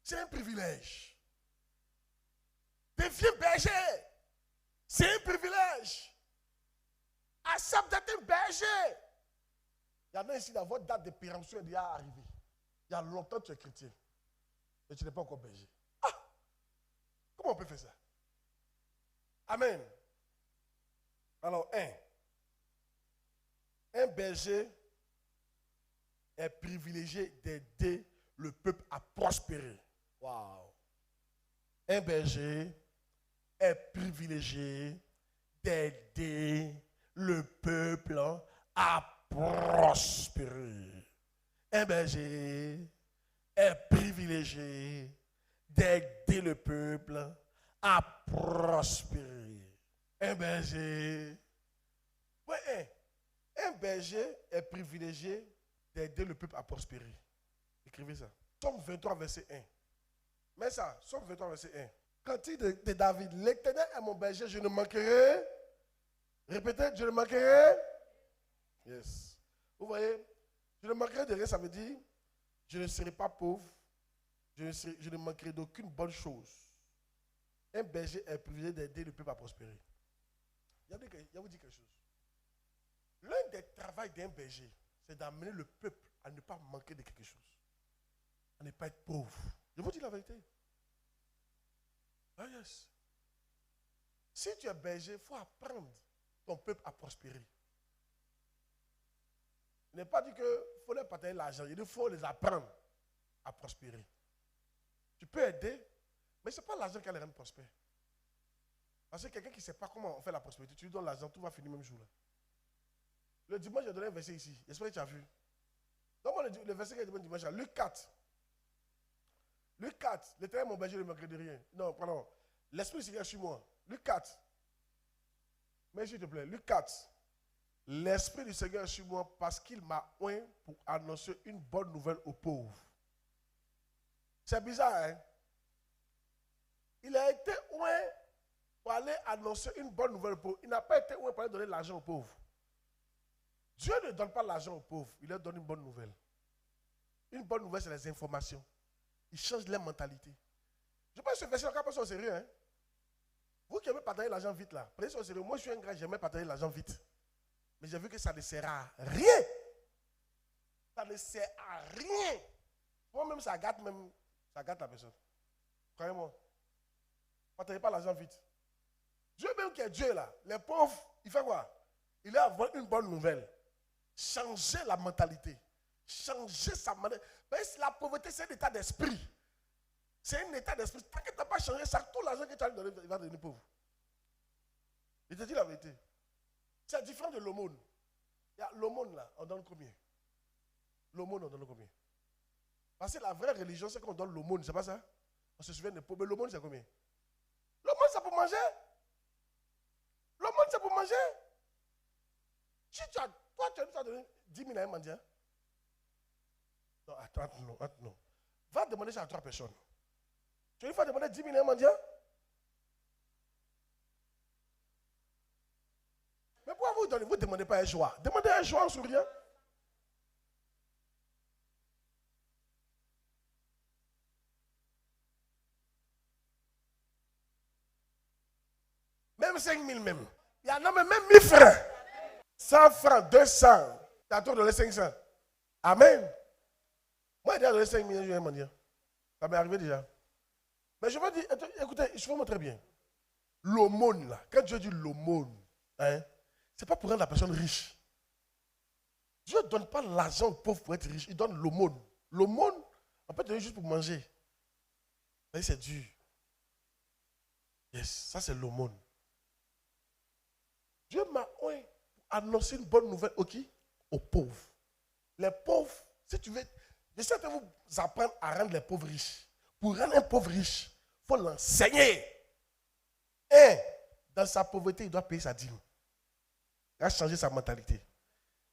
C'est un privilège. Deviens berger. C'est un privilège. Accepte d'être un berger. Il y en a ici, dans votre date de péremption est déjà arrivée. Il y a longtemps que tu es chrétien. Et tu n'es pas encore berger. Ah! Comment on peut faire ça? Amen. Alors, un berger est privilégié d'aider le peuple à prospérer. Wow. Un berger est privilégié d'aider le peuple à prospérer. Un berger est privilégié d'aider le peuple à prospérer. Un berger, un berger est privilégié d'aider le peuple à prospérer. Écrivez ça. Somme 23, verset 1. Mais ça, Somme 23, verset 1. Quand il dit de David, l'Éternel est mon berger, je ne manquerai. Répétez, je ne manquerai. Yes. Vous voyez, je ne manquerai de rien, ça veut dire, je ne serai pas pauvre, je ne manquerai d'aucune bonne chose. Un berger est privilégié d'aider le peuple à prospérer. Je vais vous dire quelque chose. L'un des travaux d'un berger, c'est d'amener le peuple à ne pas manquer de quelque chose. À ne pas être pauvre. Je vous dis la vérité. Ah yes. Si tu es berger, il faut apprendre ton peuple à prospérer. Il n'est pas dit qu'il faut leur partager l'argent. Il faut les apprendre à prospérer. Tu peux aider, mais ce n'est pas l'argent qui les rend prospères. Parce que quelqu'un qui ne sait pas comment on fait la prospérité, tu lui donnes l'argent, tout va finir le même jour. Là. Le dimanche, j'ai donné un verset ici. J'espère que tu as vu. Donc, le verset que j'ai donné dimanche, Luc 4. Luc 4, l'Éternel mon berger ne manquerait de rien. Non, pardon. L'Esprit du Seigneur sur moi. Luc 4. Mais s'il te plaît, Luc 4. L'Esprit du Seigneur est sur moi parce qu'il m'a oint pour annoncer une bonne nouvelle aux pauvres. C'est bizarre, hein? Il a été oint pour aller annoncer une bonne nouvelle aux pauvres. Il n'a pas été oint pour aller donner de l'argent aux pauvres. Dieu ne donne pas l'argent aux pauvres, il leur donne une bonne nouvelle. Une bonne nouvelle, c'est les informations. Il change leur mentalité. Je pense que ce verset n'est pas au sérieux. Hein? Vous qui aimez partager l'argent vite là, prenez ça au sérieux. Moi je suis un grand, j'aime partager l'argent vite. Mais j'ai vu que ça ne sert à rien. Ça ne sert à rien. Moi-même, ça gâte la personne. Croyez-moi. Partagez pas l'argent vite. Dieu même qui est Dieu là, les pauvres, il fait quoi? Il a avoir une bonne nouvelle. Changer la mentalité. Changer sa manière. La pauvreté, c'est un état d'esprit. C'est un état d'esprit. Tant que tu n'as pas changé ça, tout l'argent que tu as donné, il va devenir pauvre. Il te dit la vérité. C'est différent de l'aumône. L'aumône là, on donne combien? L'aumône, on donne combien? Parce que la vraie religion, c'est qu'on donne l'aumône, c'est pas ça? On se souvient des pauvres. Mais l'aumône, c'est combien? L'aumône, c'est pour manger. L'aumône, c'est pour manger. Si tu as donné 10 000 à un mendiant. Non, attends, non. Va demander ça à 3 personnes. Tu vas demander 10 000 à un mendiant? Mais pourquoi vous ne demandez pas un joie? Demandez un joie en souriant. Même 5 000 même. Il y en a même 1000 francs. 100 francs, 200. Tu as trop donné 500. Amen. Moi, j'ai déjà donné 5 000 à un mendiant. Ça m'est arrivé déjà. Mais je veux dire, écoutez, je vous montre bien. L'aumône là, quand Dieu dit l'aumône, hein, ce n'est pas pour rendre la personne riche. Dieu ne donne pas l'argent aux pauvres pour être riche. Il donne l'aumône. L'aumône, on peut donner juste pour manger. Mais c'est dur. Yes, ça c'est l'aumône. Dieu m'a annoncé une bonne nouvelle aux pauvres. Les pauvres, si tu veux, j'essaie de vous apprendre à rendre les pauvres riches. Pour rendre un pauvre riche, il faut l'enseigner. Et dans sa pauvreté, il doit payer sa dîme. Il a changé sa mentalité.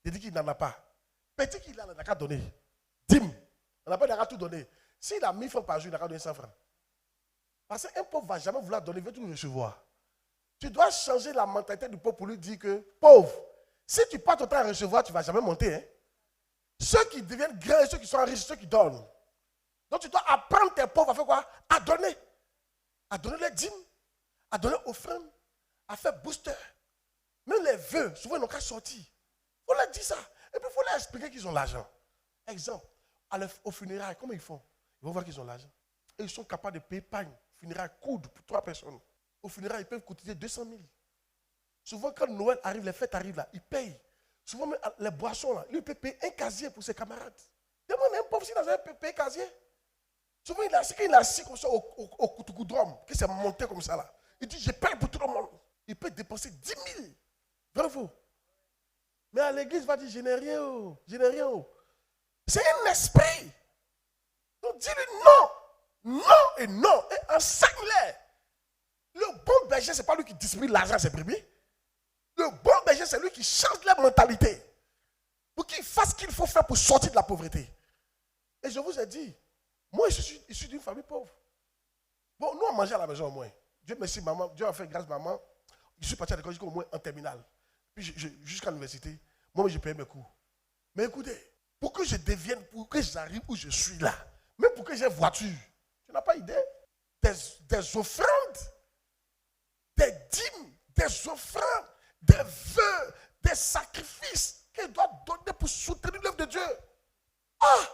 Il dit qu'il n'en a pas. Petit qu'il a, il n'a qu'à donner. Dîme. On n'a pas qu'à tout donner. S'il a 1000 francs par jour, il n'a qu'à donner 100 francs. Parce qu'un pauvre ne va jamais vouloir donner, il veut tout recevoir. Tu dois changer la mentalité du pauvre pour lui dire que, pauvre, si tu passes ton temps à recevoir, tu ne vas jamais monter. Hein? Ceux qui deviennent grands et ceux qui sont riches, ceux qui donnent. Donc tu dois apprendre tes pauvres à faire quoi? À donner. À donner les dîmes, à donner offrandes, à faire booster. Même les vœux, souvent ils n'ont qu'à sortir. Il faut leur dire ça. Et puis il faut leur expliquer qu'ils ont l'argent. Exemple, au funérailles, comment ils font? Ils vont voir qu'ils ont l'argent. Et ils sont capables de payer pagne, funérailles, coude pour 3 personnes. Au funérailles, ils peuvent cotiser 200 000. Souvent, quand Noël arrive, les fêtes arrivent là, ils payent. Souvent, même les boissons là, lui, il peut payer un casier pour ses camarades. Demande un pauvre si dans un payer casier. Souvent, il est assis comme ça au coutoudrome, qui s'est monté comme ça là. Il dit, je paye pour tout le monde. Il peut dépenser 10 000. Bravo. Mais à l'église, il va dire, je n'ai rien. Oh, je n'ai rien. Oh. C'est un esprit. Donc, dis-lui non. Non et non. Et enseigne-les. Le bon berger, ce n'est pas lui qui distribue l'argent à ses brebis. Le bon berger, c'est lui qui change la mentalité. Pour qu'il fasse ce qu'il faut faire pour sortir de la pauvreté. Et je vous ai dit, moi, je suis issu d'une famille pauvre. Bon, nous, on mangeait à la maison au moins. Dieu merci, maman. Dieu a fait grâce, maman. Je suis parti à l'école jusqu'au moins en terminale. Puis jusqu'à l'université, moi, je payais mes cours. Mais écoutez, pour que je devienne, pour que j'arrive où je suis là, même pour que j'ai voiture, tu n'as pas idée. Des offrandes, des dîmes, des offrandes, des vœux, des sacrifices qu'il doit donner pour soutenir l'œuvre de Dieu. Ah!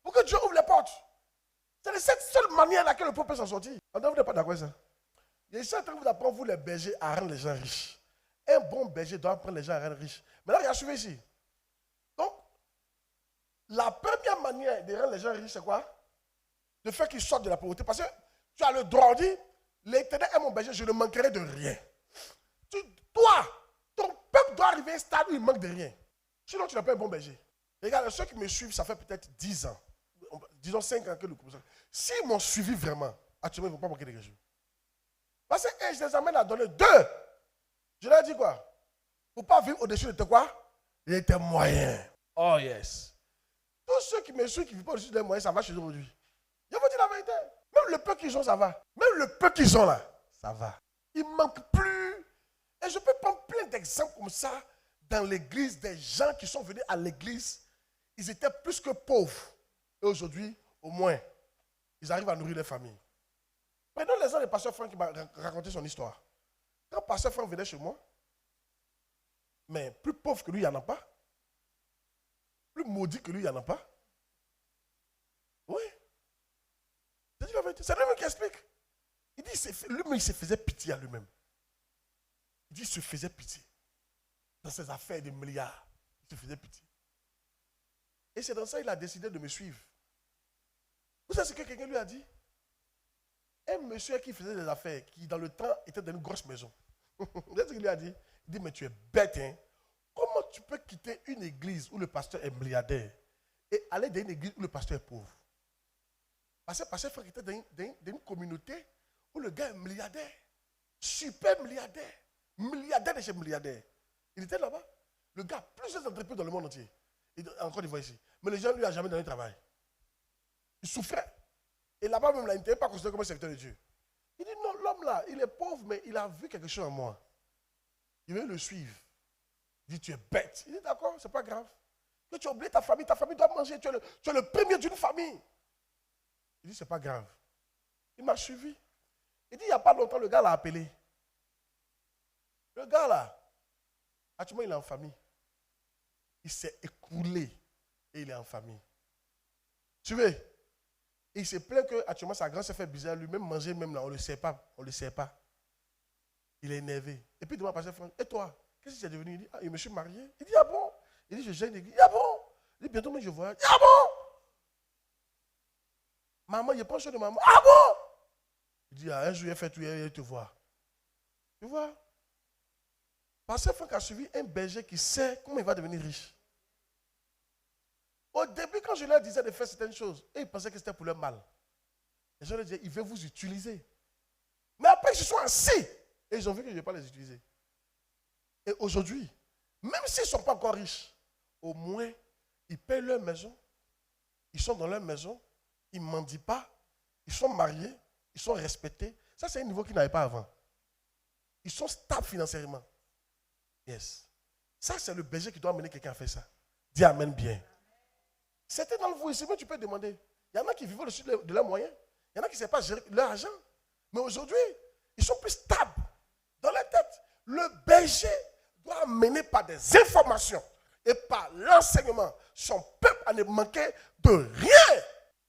Pour que Dieu ouvre les portes. C'est de cette seule manière laquelle le peuple peut s'en sortir. Vous n'êtes pas d'accord avec ça? Je suis en train de vous apprendre, vous les bergers, à rendre les gens riches. Un bon berger doit apprendre les gens à rendre riches. Maintenant, il y a suivi ici. Donc, la première manière de rendre les gens riches, c'est quoi? De faire qu'ils sortent de la pauvreté. Parce que tu as le droit de dire, l'Éternel est mon berger, je ne manquerai de rien. Toi, ton peuple doit arriver à un stade où il manque de rien. Sinon, tu n'es pas un bon berger. Regarde, ceux qui me suivent, ça fait peut-être 10 ans. Disons 5 ans que le couple. S'ils m'ont suivi vraiment, actuellement, ils ne vont pas manquer de quelque chose. Parce que je les amène à donner 2. Je leur dis quoi? Il ne faut pas vivre au-dessus de tes quoi? De tes moyens. Oh yes. Tous ceux qui me suivent, qui ne vivent pas au-dessus de tes moyens, ça va chez eux aujourd'hui. Je vous dis la vérité. Même le peu qu'ils ont, ça va. Même le peu qu'ils ont là, ça va. Il ne manque plus. Et je peux prendre plein d'exemples comme ça dans l'église, des gens qui sont venus à l'église. Ils étaient plus que pauvres. Et aujourd'hui, au moins, ils arrivent à nourrir les familles. Prenons l'exemple de Pasteur Franck qui m'a raconté son histoire. Quand Pasteur Franck venait chez moi, mais plus pauvre que lui, il n'y en a pas. Plus maudit que lui, il n'y en a pas. Oui. C'est la vérité. C'est lui-même qui explique. Il dit, lui-même, il se faisait pitié à lui-même. Il dit, il se faisait pitié. Dans ses affaires de milliards, il se faisait pitié. Et c'est dans ça qu'il a décidé de me suivre. Vous savez ce que quelqu'un lui a dit? Un monsieur qui faisait des affaires, qui dans le temps était dans une grosse maison. Vous savez ce qu'il lui a dit? Il dit, mais tu es bête, hein? Comment tu peux quitter une église où le pasteur est milliardaire et aller dans une église où le pasteur est pauvre? Parce que le pasteur était dans une communauté où le gars est milliardaire. Super milliardaire. Milliardaire de chez milliardaire. Il était là-bas. Le gars a plusieurs entreprises dans le monde entier. Encore une fois ici. Mais les gens ne lui ont jamais donné de travail. Il souffrait. Et là-bas même, là, il n'était pas considéré comme un serviteur de Dieu. Il dit non, l'homme là, il est pauvre, mais il a vu quelque chose en moi. Il veut le suivre. Il dit, tu es bête. Il dit, d'accord, c'est pas grave. Que tu as oublié ta famille doit manger. Tu es le premier d'une famille. Il dit, c'est pas grave. Il m'a suivi. Il dit, il n'y a pas longtemps, le gars l'a appelé. Le gars là, actuellement, il est en famille. Il s'est écoulé et il est en famille. Tu veux? Il se plaint que actuellement sa grand-sœur fait bizarre, lui-même manger, même là, on ne le sait pas. On ne le sait pas. Il est énervé. Et puis il demande à Pasteur Franck, et toi, qu'est-ce que tu es devenu? Il dit, ah, je me suis marié. Il dit, ah bon? Il dit, je gêne l'église. Il dit, ah bon? Il dit, bientôt, mais je vois. Il dit, ah bon? Maman, il pense de maman. Ah bon? Il dit, ah, un jour, il fait tout, il te voit. Tu vois? Pasteur Franck a suivi un berger qui sait comment il va devenir riche. Au début, quand je leur disais de faire certaines choses, ils pensaient que c'était pour leur mal. Et je leur disais, il veut vous utiliser. Mais après, ils se sont assis. Et ils ont vu que je ne vais pas les utiliser. Et aujourd'hui, même s'ils ne sont pas encore riches, au moins, ils payent leur maison. Ils sont dans leur maison. Ils ne mendient pas. Ils sont mariés. Ils sont respectés. Ça, c'est un niveau qu'ils n'avaient pas avant. Ils sont stables financièrement. Yes. Ça, c'est le berger qui doit amener quelqu'un à faire ça. Dis amen bien. C'était dans le vous ici, mais tu peux demander. Il y en a qui vivent au-dessus de leurs moyens. Il y en a qui ne savent pas gérer leur argent. Mais aujourd'hui, ils sont plus stables dans la tête. Le berger doit amener par des informations et par l'enseignement son peuple à ne manquer de rien.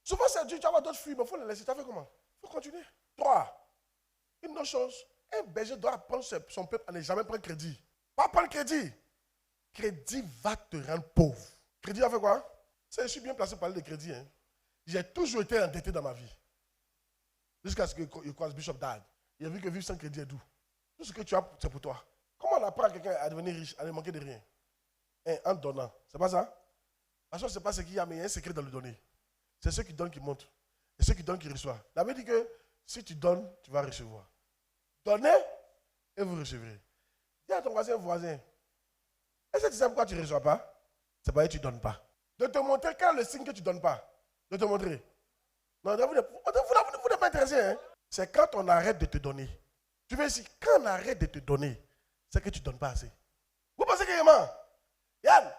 Souvent, c'est Dieu, tu vas avoir d'autres filles, mais il faut les laisser. Tu as fait comment? Il faut continuer. 3. Une autre chose, un berger doit apprendre son peuple à ne jamais prendre crédit. Pas prendre crédit. Crédit va te rendre pauvre. Crédit a fait quoi? Ça, je suis bien placé pour parler de crédit. Hein. J'ai toujours été endetté dans ma vie. Jusqu'à ce que le Bishop Dad. Il a vu que vivre sans crédit est doux. Tout ce que tu as, c'est pour toi. Comment on apprend à quelqu'un à devenir riche, à ne manquer de rien? En donnant. C'est pas ça? Parce que ce n'est pas ce qu'il y a, mais il y a un secret dans le donner. C'est ceux qui donnent qui montent. Et ceux qui donnent qui reçoivent. La Bible dit que si tu donnes, tu vas recevoir. Donnez et vous recevrez. Dis à ton voisin, est-ce que tu sais pourquoi tu ne reçois pas? C'est parce que tu ne donnes pas. De te montrer quand le signe que tu ne donnes pas. De te montrer. Non, vous n'êtes pas intéressé. Hein? C'est quand on arrête de te donner. Tu veux ici, quand on arrête de te donner, c'est que tu ne donnes pas assez. Vous pensez que Yann,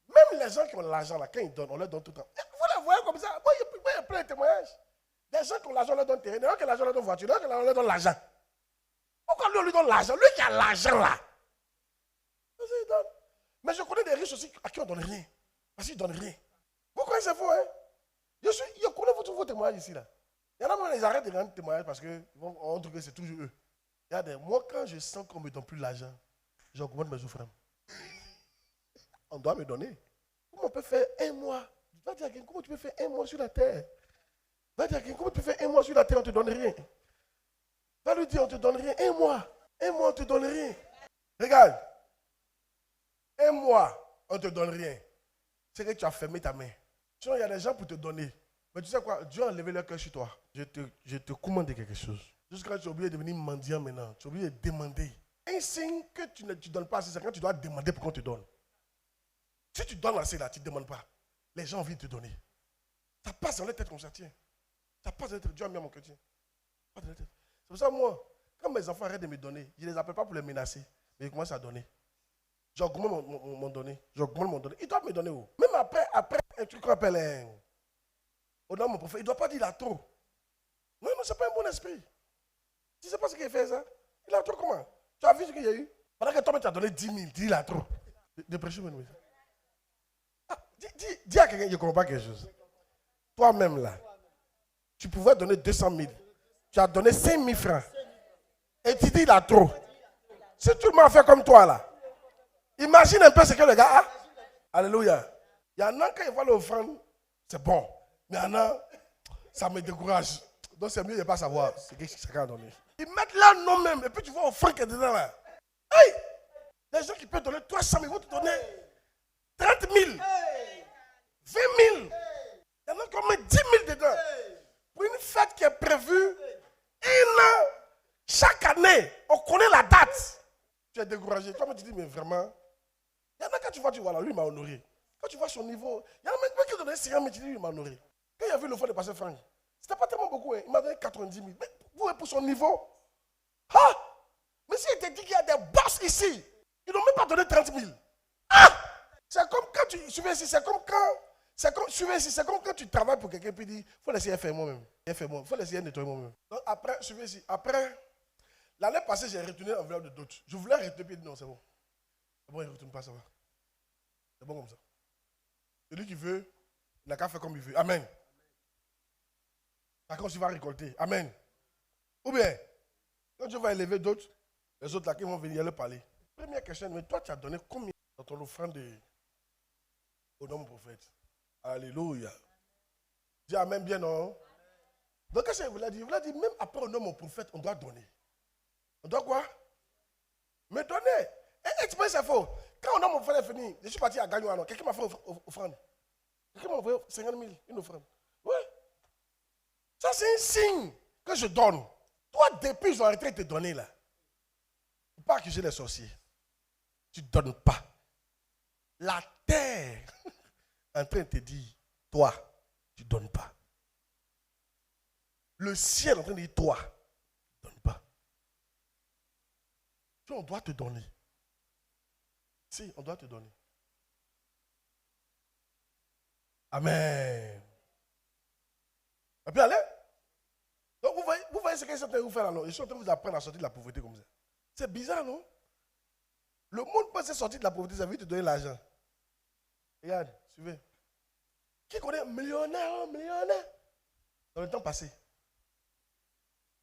même les gens qui ont l'argent, là, quand ils donnent, on leur donne tout le temps. Vous les voyez comme ça. Moi, il y a plein de témoignages. Les gens qui ont l'argent, on leur donne terrain. Les gens qui ont l'argent, on leur donne voiture. Les gens qui ont l'argent, on leur donne l'argent. Pourquoi lui, on lui donne l'argent? Lui qui a l'argent, là. Mais je connais des riches aussi à qui on ne donne rien. Parce qu'ils ne donnent rien. Vous croyez que c'est faux, hein? Je connais vos témoignages ici, là. Il y en a même, ils arrêtent de rendre témoignages parce qu'on trouve que c'est toujours eux. Regardez, moi, quand je sens qu'on ne me donne plus l'argent, j'augmente mes offrandes. On doit me donner. Comment on peut faire un mois? Va dire à quelqu'un, comment tu peux faire un mois sur la terre? Va dire à quelqu'un, comment tu peux faire un mois sur la terre, on ne te donne rien? Va lui dire, on ne te donne rien. Un mois, on ne te donne rien. Regarde. Un mois, on ne te donne rien. C'est que tu as fermé ta main. Sinon, il y a des gens pour te donner. Mais tu sais quoi? Dieu a enlevé leur cœur sur toi. Je te commande quelque chose. Jusqu'à tu as oublié de devenir mendiant maintenant. Tu as oublié de demander. Un signe que tu ne donnes pas assez, c'est quand tu dois demander pour qu'on te donne. Si tu donnes assez là, tu ne demandes pas. Les gens ont envie de te donner. Ça passe dans leur tête comme ça, tiens. Ça passe dans leur tête. Dieu a mis à mon cœur, tiens. C'est pour ça, moi, quand mes enfants arrêtent de me donner, je ne les appelle pas pour les menacer, mais ils commencent à donner. J'augmente mon donné. J'augmente mon donné. Ils doivent me donner où? Même après un truc qu'on appelle au nom de mon prophète, il ne doit pas dire il a trop. Non, ce n'est pas un bon esprit. Tu ne sais pas ce qu'il fait ça? Il a trop comment? Tu as vu ce qu'il y a eu? Pendant que toi, tu as donné 10 000, dis il a trop. De prêcher, même. Dis à quelqu'un, je ne comprends pas quelque chose. Toi-même là, tu pouvais donner 200 000. Tu as donné 5 000 francs. Et tu dis il a trop. Si tout le monde fait comme toi là, imagine un peu ce que le gars a. Alléluia. Il y en a quand ils voient l'offrande, c'est bon. Mais il y en a, ça me décourage. Donc c'est mieux de ne pas savoir ce que chacun a donné. Ils mettent là non même. Et puis tu vois offrande qui est dedans là. Hey! Les gens qui peuvent donner 300 000, ils vont te donner 30 000. 20 000. Il y en a qui mettent 10 000 dedans. Pour une fête qui est prévue, chaque année, on connaît la date. Tu es découragé. Toi, tu dis, mais vraiment, il y en a quand tu vois, là, lui, il m'a honoré. Quand tu vois son niveau, il y en a même qui ont donné 50 000, tu dis, lui, il m'a honoré. Quand il a vu le fond de Pasteur Franck, c'était pas tellement beaucoup, hein. Il m'a donné 90 000. Mais pour son niveau, ah! Mais s'il te dit qu'il y a des boss ici, ils n'ont même pas donné 30 000. Ah! C'est comme quand tu suivais ici, c'est comme quand tu travailles pour quelqu'un et puis il faut l'essayer faire moi-même. Il faut l'essayer nettoyer moi-même. Donc après, suivez ici. Après, l'année passée, j'ai retourné l'enveloppe de d'autres. Je voulais retourner, puis non, c'est bon. C'est bon, il ne retourne pas, ça va. C'est bon comme ça. Celui qui veut, il n'a qu'à faire comme il veut. Amen. Par contre, tu vas récolter. Amen. Ou bien, quand Dieu va élever d'autres, les autres là qui vont venir leur parler. Première question, mais toi, tu as donné combien dans ton offrande au nom du prophète? Alléluia. Dis amen bien, non? Donc, qu'est-ce qu'il vous l'a dit? Il vous l'a dit, même après au nom du prophète, on doit donner. On doit quoi? Me donner. Et tu penses que c'est faux. Quand au nom du prophète est fini, je suis parti à Gagnon. Quelqu'un m'a fait offrande. Quelqu'un m'a envoyé 50 000, une offrande. Oui. Ça, c'est un signe que je donne. Toi, depuis, ils ont arrêté de te donner là. Il ne faut pas accuser les sorciers. Tu ne donnes pas. La terre en train de te dire, toi, tu ne donnes pas. Le ciel en train de dire, toi, tu ne donnes pas. Tu, on doit te donner. Si, on doit te donner. Amen. Et puis allez. Donc vous voyez ce qu'ils sont en train de vous faire là, non? Ils sont en train de vous apprendre à sortir de la pauvreté comme ça. C'est bizarre, non? Le monde peut se sortir de la pauvreté, ça veut te donner l'argent. Regarde, suivez. Qui connaît millionnaire, millionnaire dans le temps passé?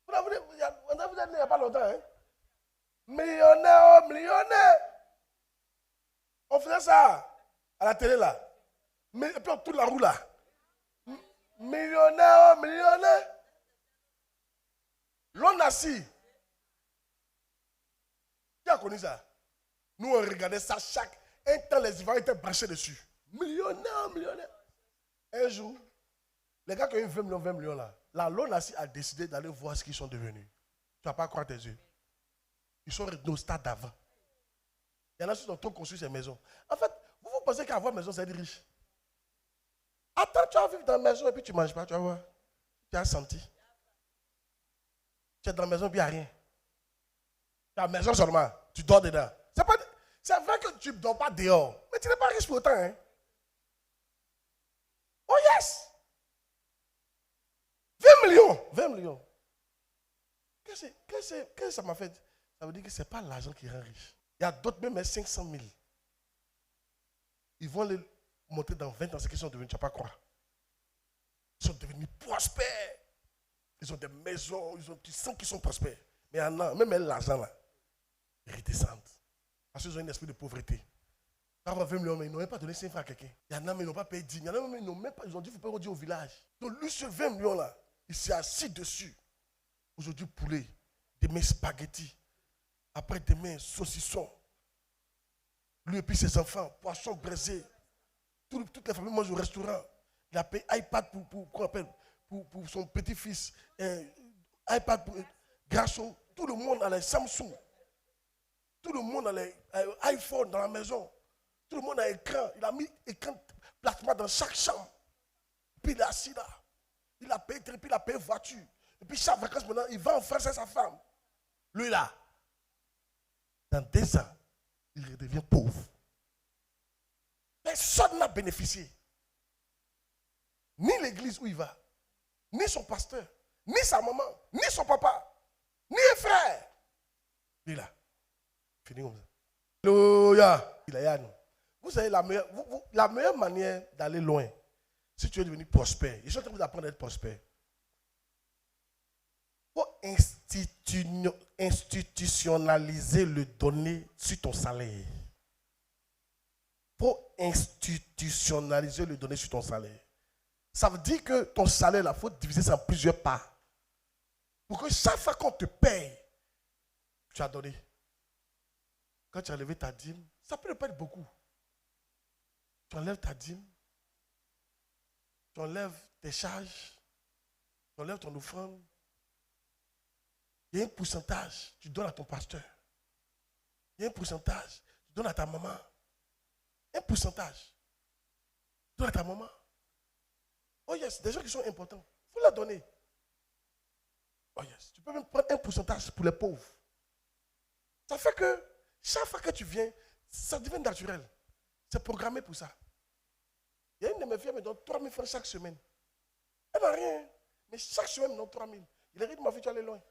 Vous avez dit il n'y a pas longtemps, hein? Millionnaire, millionnaire. On faisait ça à la télé là. Et puis on tourne la roue là. Millionnaire, millionnaire. L'on assis. Qui a connu ça? Nous on regardait ça chaque temps, les Ivoiriens étaient branchés dessus. Millionnaire, millionnaire. Un jour, les gars qui ont eu 20 millions là, l'on assis a décidé d'aller voir ce qu'ils sont devenus. Tu ne vas pas croire tes yeux. Ils sont revenus au stade d'avant. Il y en a qui ont trop construit ces maisons. En fait, vous pensez qu'avoir une maison, c'est être riche. Attends, tu vas vivre dans la maison et puis tu ne manges pas, tu vas voir. Tu as senti. Tu es dans la maison et puis il n'y a rien. Tu as la maison seulement, tu dors dedans. C'est vrai que tu ne dors pas dehors, mais tu n'es pas riche pour autant. Hein? Oh yes! 20 millions! 20 millions. Qu'est-ce que ça m'a fait? Ça veut dire que ce n'est pas l'argent qui rend riche. Il y a d'autres, même 500 000. Ils vont les monter dans 20 ans, ce qu'ils sont devenus, tu ne vas pas croire. Ils sont devenus prospères. Ils ont des maisons, tu sens qu'ils sont prospères. Mais maintenant, même l'argent là, ils redescendent. Parce qu'ils ont un esprit de pauvreté. Avoir 20 millions, mais ils n'ont même pas donné 5 francs à quelqu'un. Il y en a, mais ils n'ont pas payé 10. Il y en a, mais ils n'ont même pas, ils ont dit, il ne faut pas redire au village. Donc lui, sur 20 millions là, il s'est assis dessus. Aujourd'hui, poulet, demain spaghettis, après demain saucisson. Lui et puis ses enfants, poissons braisés. Toutes les familles mangent au restaurant. Il a payé iPad pour son petit-fils. iPad pour garçon. Tout le monde a les Samsung. Tout le monde a les iPhone dans la maison. Tout le monde a écran. Il a mis écran plasma dans chaque chambre. Puis il est assis là. Il a payé, puis il a payé voiture. Et puis chaque vacances maintenant, il va en France avec sa femme. Lui là. Dans 2 ans, il redevient pauvre. Personne n'a bénéficié. Ni l'église où il va, ni son pasteur, ni sa maman, ni son papa, ni un frère. Lui là. Fini comme ça. Alléluia. Il est là, nous. Vous savez, la meilleure manière d'aller loin, si tu es devenu prospère, ils sont en train d'apprendre à être prospère. Il faut institutionnaliser le donner sur ton salaire. Il faut institutionnaliser le donner sur ton salaire. Ça veut dire que ton salaire, il faut diviser ça en plusieurs parts. Pour que chaque fois qu'on te paye, tu as donné. Quand tu as levé ta dîme, ça peut ne pas être beaucoup. Tu enlèves ta dîme, tu enlèves tes charges, tu enlèves ton offrande. Il y a un pourcentage, tu donnes à ton pasteur. Il y a un pourcentage, tu donnes à ta maman. Un pourcentage, tu donnes à ta maman. Oh yes, des gens qui sont importants, il faut leur donner. Oh yes, tu peux même prendre un pourcentage pour les pauvres. Ça fait que chaque fois que tu viens, ça devient naturel. C'est programmé pour ça. Il y a une de mes filles qui me donne 3 000 francs chaque semaine. Elle n'a rien, mais chaque semaine, elle me donne 3 000. Il a dit, ma fille, tu vas aller loin.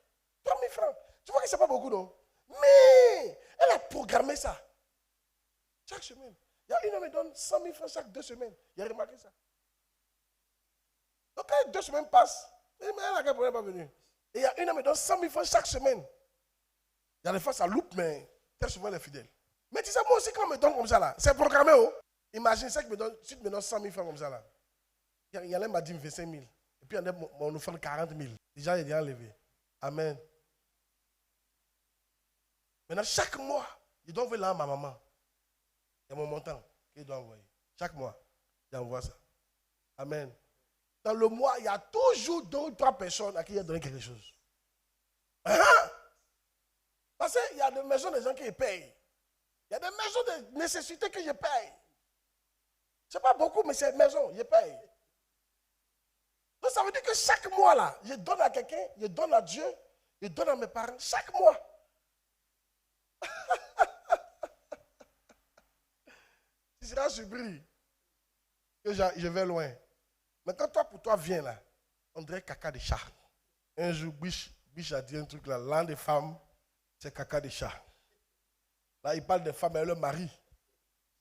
3 000 francs. Tu vois que ce n'est pas beaucoup, non? Mais elle a programmé ça. Chaque semaine. Il y a une qui me donne 100 000 francs chaque 2 semaines. Il a remarqué ça. Donc quand 2 semaines passent, elle n'a qu'un problème pas venu. Et il y a une qui me donne 100 000 francs chaque semaine. Il y a des fois, ça loupe, mais très souvent, elle est fidèle. Mais tu sais, moi aussi, quand on me donne comme ça, là, c'est programmé, oh. Imagine ça que si tu me donnes 100 000 francs comme ça, là. Il y en a qui m'a dit 25 000. Et puis, il y en a qui m'ont offert 40 000. Déjà, il est enlevé. Amen. Maintenant, chaque mois, il doit envoyer là à ma maman. Il y a mon montant qu'il doit envoyer. Chaque mois, il envoie ça. Amen. Dans le mois, il y a toujours 2 ou 3 personnes à qui il a donné quelque chose. Parce qu'il y a des maisons des gens qui payent. Il y a des maisons de nécessité que je paye. Ce n'est pas beaucoup, mais c'est une maison, je paye. Donc ça veut dire que chaque mois, là, je donne à quelqu'un, je donne à Dieu, je donne à mes parents, chaque mois. Tu seras surpris que je vais loin. Mais quand toi, pour toi, viens là, On dirait caca de chat. Un jour, Biche a dit un truc là. L'un des femmes, c'est caca de chat. Là, il parle des femmes et leur mari.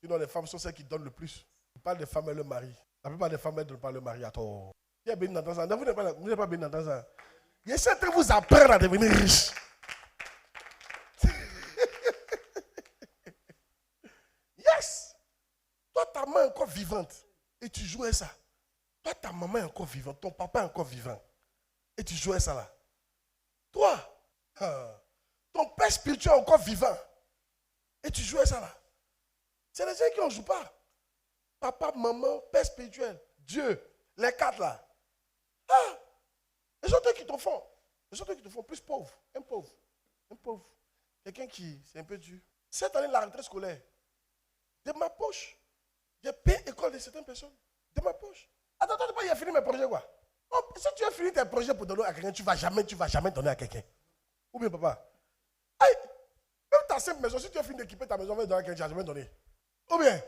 Sinon, les femmes sont celles qui donnent le plus. Il parle des femmes et leur mari. La plupart des femmes ne donnent pas leur mari à tort. Qui est béni dans ça? Vous n'êtes pas béni dans ça. J'essaie de vous apprendre à devenir riche. Yes! Toi, ta main est encore vivante. Et tu jouais ça. Toi, ta maman est encore vivante. Ton papa est encore vivant. Et tu jouais ça là. Toi, ton père spirituel est encore vivant. Et tu jouais ça là. C'est les gens qui ne jouent pas. Papa, maman, père spirituel, Dieu, les quatre là. Ah! Les autres qui te font. Les autres qui te font plus pauvre. Un pauvre. Un pauvre. Quelqu'un qui, c'est un peu dur. Cette année, la rentrée scolaire, de ma poche, j'ai payé l'école de certaines personnes. De ma poche. Attends, il a fini mes projets quoi. Oh, si tu as fini tes projets pour donner à quelqu'un, tu ne vas jamais donner à quelqu'un. Ou bien papa. Aïe, même ta simple maison, si tu as fini d'équiper ta maison, tu vas donner à quelqu'un, tu ne vas jamais donner. Ou bien,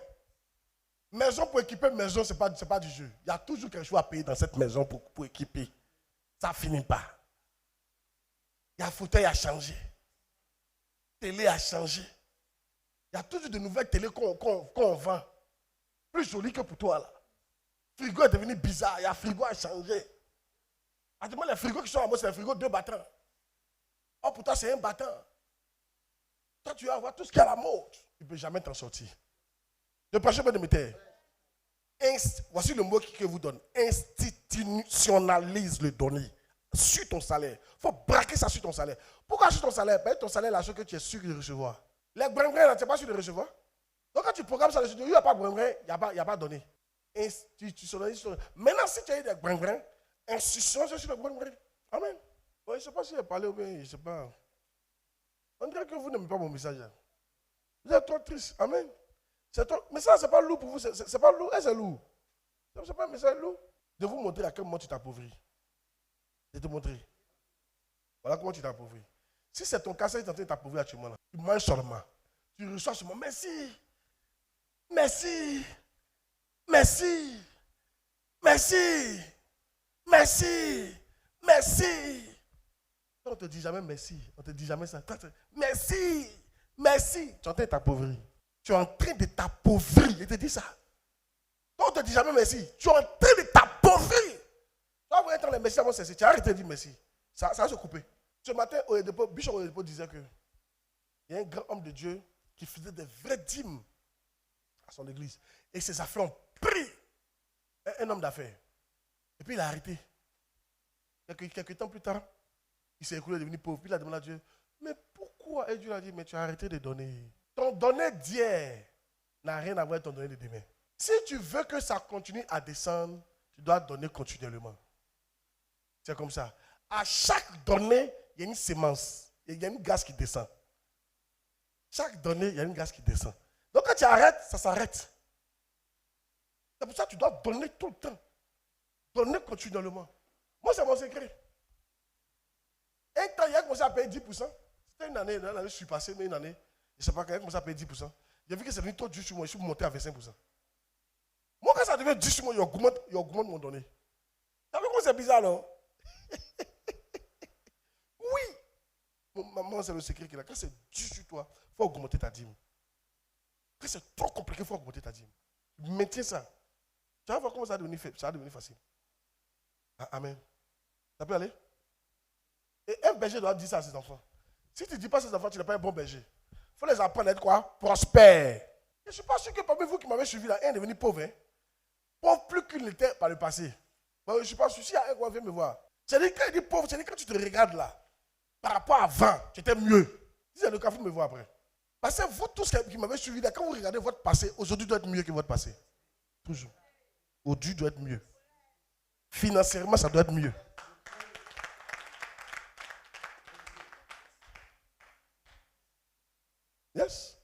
maison pour équiper maison, ce n'est pas du jeu. Il y a toujours quelque chose à payer dans cette maison pour équiper. Ça ne finit pas. Il y a fauteuil à changer. Télé à changer. Il y a toujours de nouvelles télés qu'on vend. Plus jolies que pour toi là. Frigo est devenu bizarre. Il y a frigo à changer. Actuellement, les frigos qui sont en bas, c'est un frigo 2 battants. Oh, pour toi, c'est un battant. Toi, tu vas avoir tout ce qui est à la mode. Tu ne peux jamais t'en sortir. Le prochain de métier. Voici le mot que vous donne. Institutionnalise le donner sur ton salaire. Il faut braquer ça sur ton salaire. Pourquoi sur ton salaire? Ton salaire, la chose que tu es sûr de recevoir. Les brinbrins, tu n'es pas sûr de recevoir. Donc quand tu programmes ça, il n'y a pas de brinbrins, il n'y a pas donné. Institutionnalise. Maintenant, si tu as eu des brinbrins, institutionnalise sur le brinbrin. Amen. Bon, je ne sais pas si j'ai parlé ou bien, je ne sais pas. On dirait que vous n'aimez pas mon message. Vous êtes trop triste. Amen. Mais ça, ce n'est pas lourd pour vous. Ce n'est pas lourd. C'est lourd. Ce n'est pas un message lourd. De vous montrer à quel moment tu t'appauvris. De te montrer. Voilà comment tu t'appauvris. Si c'est ton cas, ça est en train de t'appauvrir actuellement. Tu manges seulement. Tu reçois seulement. Merci. Merci. Merci. Merci. Merci. Merci. On ne te dit jamais merci. On ne te dit jamais ça. Merci. Merci. Tu es en train de t'appauvrir. Tu es en train de t'appauvrir. Je te dis ça. On ne te dit jamais merci. Tu es en train de t'appauvrir. Tu vas voir les merci avant cesser. Tu as arrêté de dire merci. Ça va se couper. Ce matin, Bishop Oyedepo disait qu'il y a un grand homme de Dieu qui faisait des vraies dîmes à son église. Et ses affaires ont pris. Un homme d'affaires. Et puis il a arrêté. Quelques temps plus tard, il s'est écoulé, devenu pauvre. Puis il a demandé à Dieu, mais pourquoi? Et Dieu a dit, mais tu as arrêté de donner. Ton donné d'hier n'a rien à voir avec ton donné de demain. Si tu veux que ça continue à descendre, tu dois donner continuellement. C'est comme ça. À chaque donnée, il y a une sémence. Il y a une gaz qui descend. Chaque donnée, il y a une gaz qui descend. Donc quand tu arrêtes, ça s'arrête. C'est pour ça que tu dois donner tout le temps. Donner continuellement. Moi, c'est mon secret. Un temps, il a commencé à payer 10%. C'était une année, je suis passé, mais une année, je ne sais pas quand il a commencé à payer 10%. J'ai vu que c'est devenu trop dur sur moi, je suis monté à 25%. Moi, quand ça devient 10 sur moi, il augmente mon donné. Ça veut dire que c'est bizarre, non? Oui. Maman, c'est le secret qu'il a. Quand c'est dur sur toi, il faut augmenter ta dîme. Quand c'est trop compliqué, il faut augmenter ta dîme. Maintiens ça. Tu vas voir comment ça va devenir facile. Amen. Ça peut aller? Et un berger doit dire ça à ses enfants. Si tu ne dis pas à ses enfants, tu n'es pas un bon berger. Il faut les apprendre à être quoi? Prospères. Je ne suis pas sûr que parmi vous qui m'avez suivi là, un est devenu pauvre. Hein? Pauvre plus qu'il n'était par le passé. Bon, je ne suis pas sûr. Si un qui vient me voir. C'est-à-dire quand il dit pauvre, c'est-à-dire quand tu te regardes là, par rapport à avant, tu étais mieux. Si c'est le cas, vous me voir après. Parce que vous tous qui m'avez suivi là, quand vous regardez votre passé, aujourd'hui doit être mieux que votre passé. Toujours. Aujourd'hui doit être mieux. Financièrement, ça doit être mieux. Yes.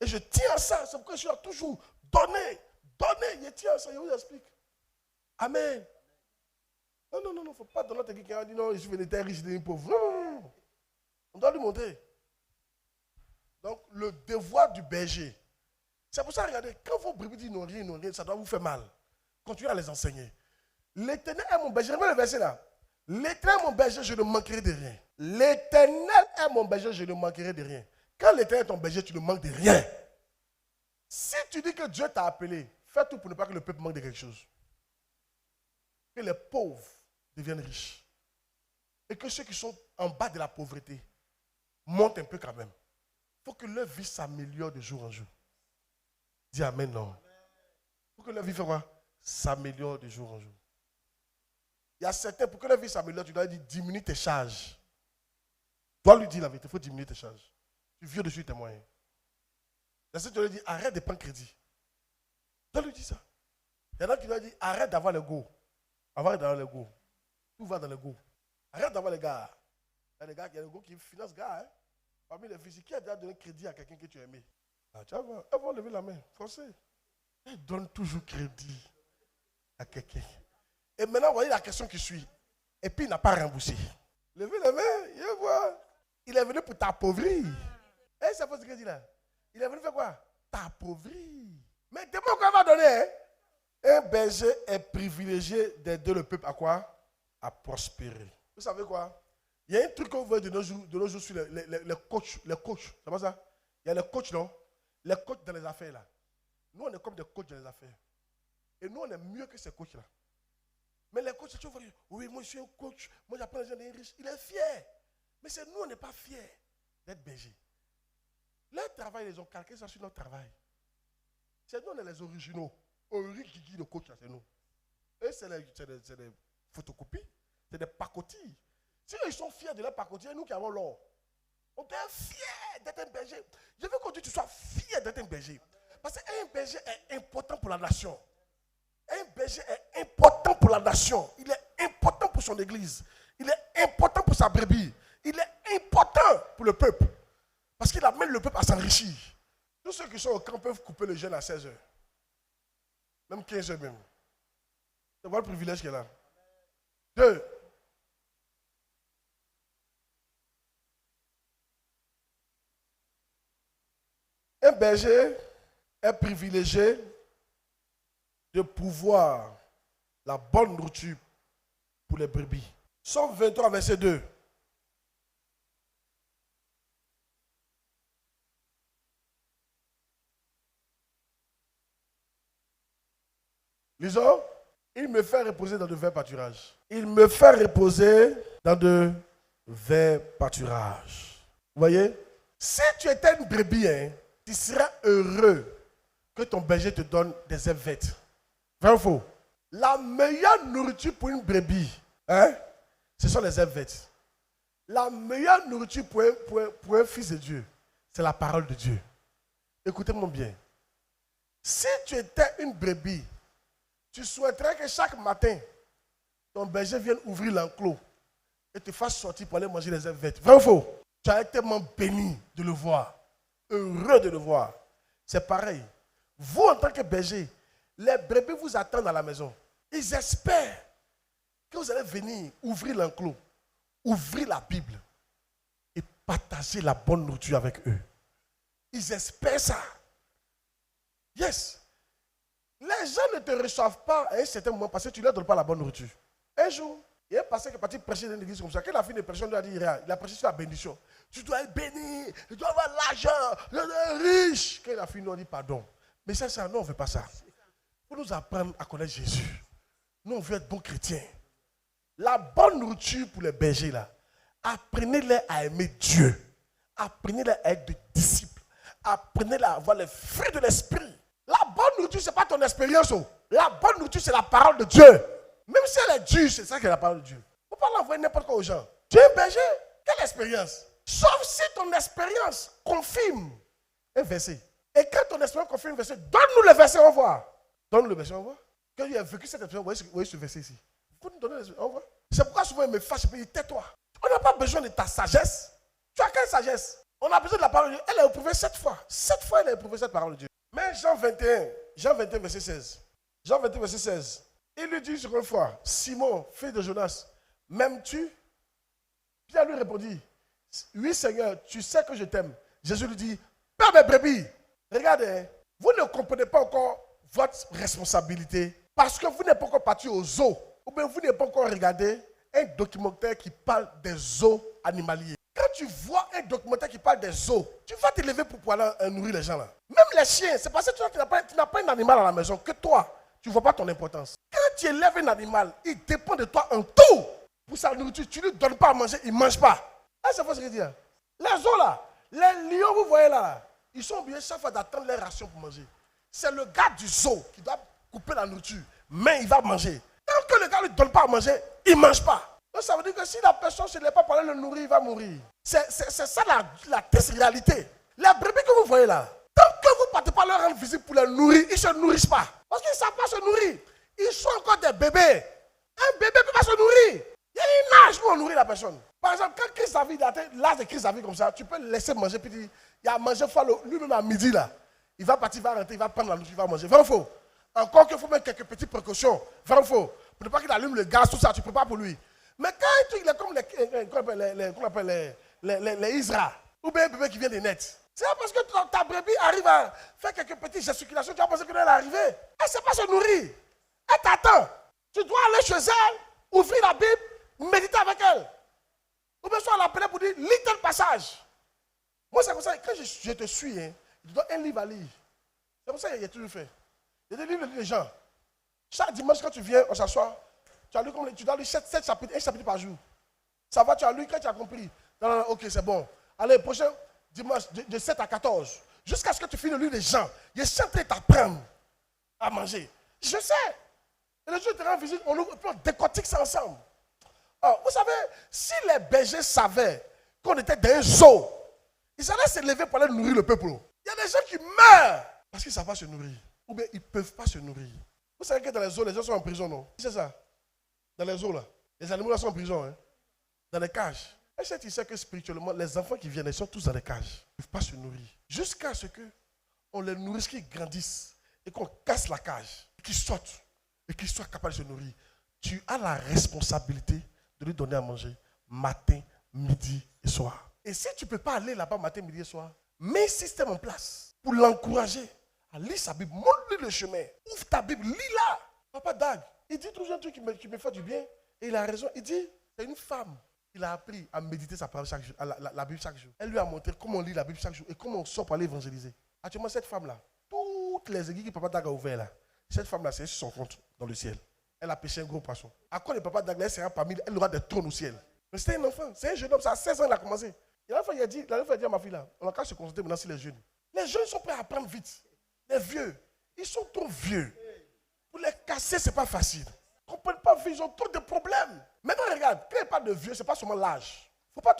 Et je tiens à ça. C'est pourquoi je suis toujours donné. Je tiens à ça. Je vous explique. Amen. Non, il ne faut pas donner à quelqu'un qui a dit non, je suis venu riche, je suis devenu pauvre. Non. On doit lui montrer. Donc, le devoir du berger. C'est pour ça, regardez, quand vos brebis disent non rien, ça doit vous faire mal. Continuez à les enseigner. L'Éternel est mon berger. Regarde le verset là. L'Éternel est mon berger, je ne manquerai de rien. L'Éternel est mon berger, je ne manquerai de rien. Quand l'Éternel est ton berger, tu ne manques de rien. Si tu dis que Dieu t'a appelé, fais tout pour ne pas que le peuple manque de quelque chose. Que les pauvres deviennent riches. Et que ceux qui sont en bas de la pauvreté montent un peu quand même. Il faut que leur vie s'améliore de jour en jour. Dis amen, non. Il faut que leur vie s'améliore de jour en jour. Il y a certains, pour que leur vie s'améliore, tu dois lui dire diminue tes charges. Tu dois lui dire la vérité, il faut diminuer tes charges. Tu viens dessus tes moyens. La tu dois lui dire arrête de prendre crédit. Tu dois lui dire ça. Il y en a qui doivent dire arrête d'avoir le go. Arrête d'avoir le go. Tout va dans le go. Arrête d'avoir les gars. Il y a des gars, il y a le go qui finance gars. Hein? Parmi les fils, qui a déjà donné crédit à quelqu'un que tu aimais? Ah, tu vois, elles vont lever la main. Français. Elles donnent toujours crédit à quelqu'un. Et maintenant, vous voyez la question qui suit. Et puis, il n'a pas remboursé. Levez la main, il voit. Il est venu pour t'appauvrir. Et c'est pas ce qu'il dit là. Il est venu faire quoi? T'appauvrir. Mais demande qu'on va donner. Hein? Un berger est privilégié d'aider le peuple à quoi? À prospérer. Vous savez quoi? Il y a un truc qu'on voit de nos jours sur les coachs. Les coachs, c'est pas ça? Il y a les coachs, non? Les coachs dans les affaires là. Nous, on est comme des coachs dans les affaires. Et nous, on est mieux que ces coachs là. Mais les coachs, tu vas dire, oui, moi je suis un coach, moi j'apprends les gens des riches. Il est fier. Mais c'est nous, on n'est pas fiers d'être berger. Leur travail, ils ont calqué ça sur notre travail. C'est nous, on est les originaux. Origigi de coach, c'est nous. Eux, c'est des photocopies, c'est des pacotilles. Si eux, ils sont fiers de leur pacotille, nous qui avons l'or. On est fiers d'être un berger. Je veux que tu sois fier d'être un berger. Parce qu'un berger est important pour la nation. Un berger est important pour la nation. Il est important pour son église. Il est important pour sa brebis. Il est important pour le peuple. Parce qu'il amène le peuple à s'enrichir. Tous ceux qui sont au camp peuvent couper le jeûne à 16 heures. Même 15 heures même. C'est voilà le privilège qu'il a. 2. Un berger est privilégié de pouvoir la bonne nourriture pour les brebis. Psaume 23, verset 2. Lisons. Il me fait reposer dans de verts pâturages. Il me fait reposer dans de verts pâturages. Vous voyez? Si tu étais une brebis, hein, tu serais heureux que ton berger te donne des herbes vertes. Vrai ou faux? La meilleure nourriture pour une brebis, hein, ce sont les herbes vertes. La meilleure nourriture pour un fils de Dieu, c'est la parole de Dieu. Écoutez-moi bien. Si tu étais une brebis, tu souhaiterais que chaque matin, ton berger vienne ouvrir l'enclos et te fasse sortir pour aller manger les herbes vertes. Vrai ou faux? Tu as été tellement béni de le voir. Heureux de le voir. C'est pareil. Vous, en tant que berger, les brebis vous attendent à la maison. Ils espèrent que vous allez venir ouvrir l'enclos, ouvrir la Bible et partager la bonne nourriture avec eux. Ils espèrent ça. Yes. Les gens ne te reçoivent pas à un certain moment parce que tu ne leur donnes pas la bonne nourriture. Un jour, il y a un pasteur qui est parti prêcher dans une église comme ça. Quand il a fini de prêcher, il a dit, il a prêché sur la bénédiction. Tu dois être béni, tu dois avoir l'argent, tu dois être riche. Quand il a fini, on dit pardon. Mais ça, non, on ne veut pas ça. Pour nous apprendre à connaître Jésus. Nous, on veut être bons chrétiens. La bonne nourriture pour les bergers, là, apprenez-les à aimer Dieu. Apprenez-les à être des disciples. Apprenez-les à avoir les fruits de l'esprit. La bonne nourriture, ce n'est pas ton expérience. Oh. La bonne nourriture, c'est la parole de Dieu. Même si elle est dure, c'est ça qui est la parole de Dieu. Il ne faut pas l'envoyer n'importe quoi aux gens. Tu es un berger? Quelle expérience? Sauf si ton expérience confirme un verset. Et quand ton expérience confirme un verset, donne-nous le verset, on voit. Donne-nous le verset, on voit. Quand il a vécu cette expérience, vous voyez ce verset ici. Vous nous donnez le verset, on voit. C'est pourquoi souvent il me fâche et il dit, tais-toi. On n'a pas besoin de ta sagesse. Tu as quelle sagesse? On a besoin de la parole de Dieu. Elle est éprouvée 7 fois. 7 fois, elle a éprouvé cette parole de Dieu. Mais Jean 21, verset 16. Jean 21, verset 16. Il lui dit sur une fois, Simon, fils de Jonas, m'aimes-tu? Pierre lui répondit, oui Seigneur, tu sais que je t'aime. Jésus lui dit, Père mes brebis, regardez, vous ne comprenez pas encore votre responsabilité parce que vous n'êtes pas encore parti aux eaux Ou bien vous n'avez pas encore regardé un documentaire qui parle des zoos animaliers. Quand tu vois un documentaire qui parle des zoos, tu vas te lever pour pouvoir nourrir les gens là. Même les chiens, c'est parce que tu n'as pas un animal à la maison que toi, tu ne vois pas ton importance. Quand tu élèves un animal, il dépend de toi en tout. Pour sa nourriture, tu ne lui donnes pas à manger, il ne mange pas. Ah, c'est pas ce que je dis. Les zoos là, les lions, vous voyez là, ils sont obligés chaque fois d'attendre les rations pour manger. C'est le gars du zoo qui doit couper la nourriture, mais il va manger. Tant que le gars ne lui donne pas à manger, il ne mange pas. Donc ça veut dire que si la personne ne l'a pas parlé, le nourrir, il va mourir. C'est ça la triste réalité. Les brebis que vous voyez là, tant que vous ne partez pas leur rendre visite pour les nourrir, ils ne se nourrissent pas. Parce qu'ils ne savent pas se nourrir. Ils sont encore des bébés. Un bébé ne peut pas se nourrir. Il y a un âge où on nourrit la personne. Par exemple, quand Christ David a l'âge de Christ David comme ça, tu peux le laisser manger, puis il a mangé lui-même à midi là. Il va partir, il va rentrer, il va prendre la nourriture, il va manger. Vrai ou faux? Encore qu'il faut mettre quelques petites précautions. Vrai ou faux? Pour ne pas qu'il allume le gaz, tout ça, tu ne prépares pour lui. Mais quand il est comme les Isra, ou bien un bébé qui vient des nets, c'est parce que ta brebis arrive à faire quelques petites gesticulations, tu vas penser qu'elle est arrivée. Elle ne sait pas se nourrir. Elle t'attend. Tu dois aller chez elle, ouvrir la Bible, méditer avec elle. Ou bien soit l'appeler pour dire, lis tel passage. Moi, c'est comme ça, quand je te suis, hein, je dois un livre à lire. C'est comme ça qu'il y a toujours fait. Il y a des livres de gens. Chaque dimanche, quand tu viens, on s'assoit. Tu dois lire 7 chapitres, un chapitre par jour. Ça va, tu as lu quand tu as compris. Non, ok, c'est bon. Allez, prochain dimanche, de 7 à 14. Jusqu'à ce que tu finisses de lire les gens. Je suis en train de t'apprendre à manger. Je sais. Et le jour où tu rends visite, on décortique ça ensemble. Alors, vous savez, si les bergers savaient qu'on était dans un zoo, ils allaient se lever pour aller nourrir le peuple. Il y a des gens qui meurent parce qu'ils ne savent pas se nourrir. Ou bien ils ne peuvent pas se nourrir. Vous savez que dans les zoos, les gens sont en prison, non? C'est ça. Dans les zoos, là. Les animaux là sont en prison, hein? Dans les cages. Est-ce que tu sais que spirituellement, les enfants qui viennent, ils sont tous dans les cages. Ils ne peuvent pas se nourrir. Jusqu'à ce qu'on les nourrisse, qu'ils grandissent et qu'on casse la cage, qu'ils sortent et qu'ils soient capables de se nourrir. Tu as la responsabilité de lui donner à manger matin, midi et soir. Et si tu ne peux pas aller là-bas matin, midi et soir, mets un système en place pour l'encourager à lire sa Bible. Montre-lui le chemin. Ouvre ta Bible, lis-la. Papa Dag, il dit toujours un truc qui me fait du bien. Et il a raison. Il dit, c'est une femme. Il a appris à méditer sa parole chaque jour, la Bible chaque jour. Elle lui a montré comment on lit la Bible chaque jour et comment on sort pour aller évangéliser. Actuellement, cette femme-là, toutes les églises que Papa Dag a ouvertes là, cette femme-là, c'est sur son compte dans le ciel. Elle a pêché un gros poisson. À quoi le Papa Dag, elle sera parmi, elle aura des trônes au ciel. Mais c'est un enfant, c'est un jeune homme, ça a 16 ans, il a commencé. Et la fois, il a dit à ma fille là, on a qu'à se concentrer maintenant sur les jeunes. Les jeunes sont prêts à apprendre vite. Les vieux, ils sont trop vieux. Pour les casser, ce n'est pas facile. Ils ne comprennent pas, ils ont trop de problèmes. Maintenant, regarde, quand il parle de vieux, ce n'est pas seulement l'âge. Il faut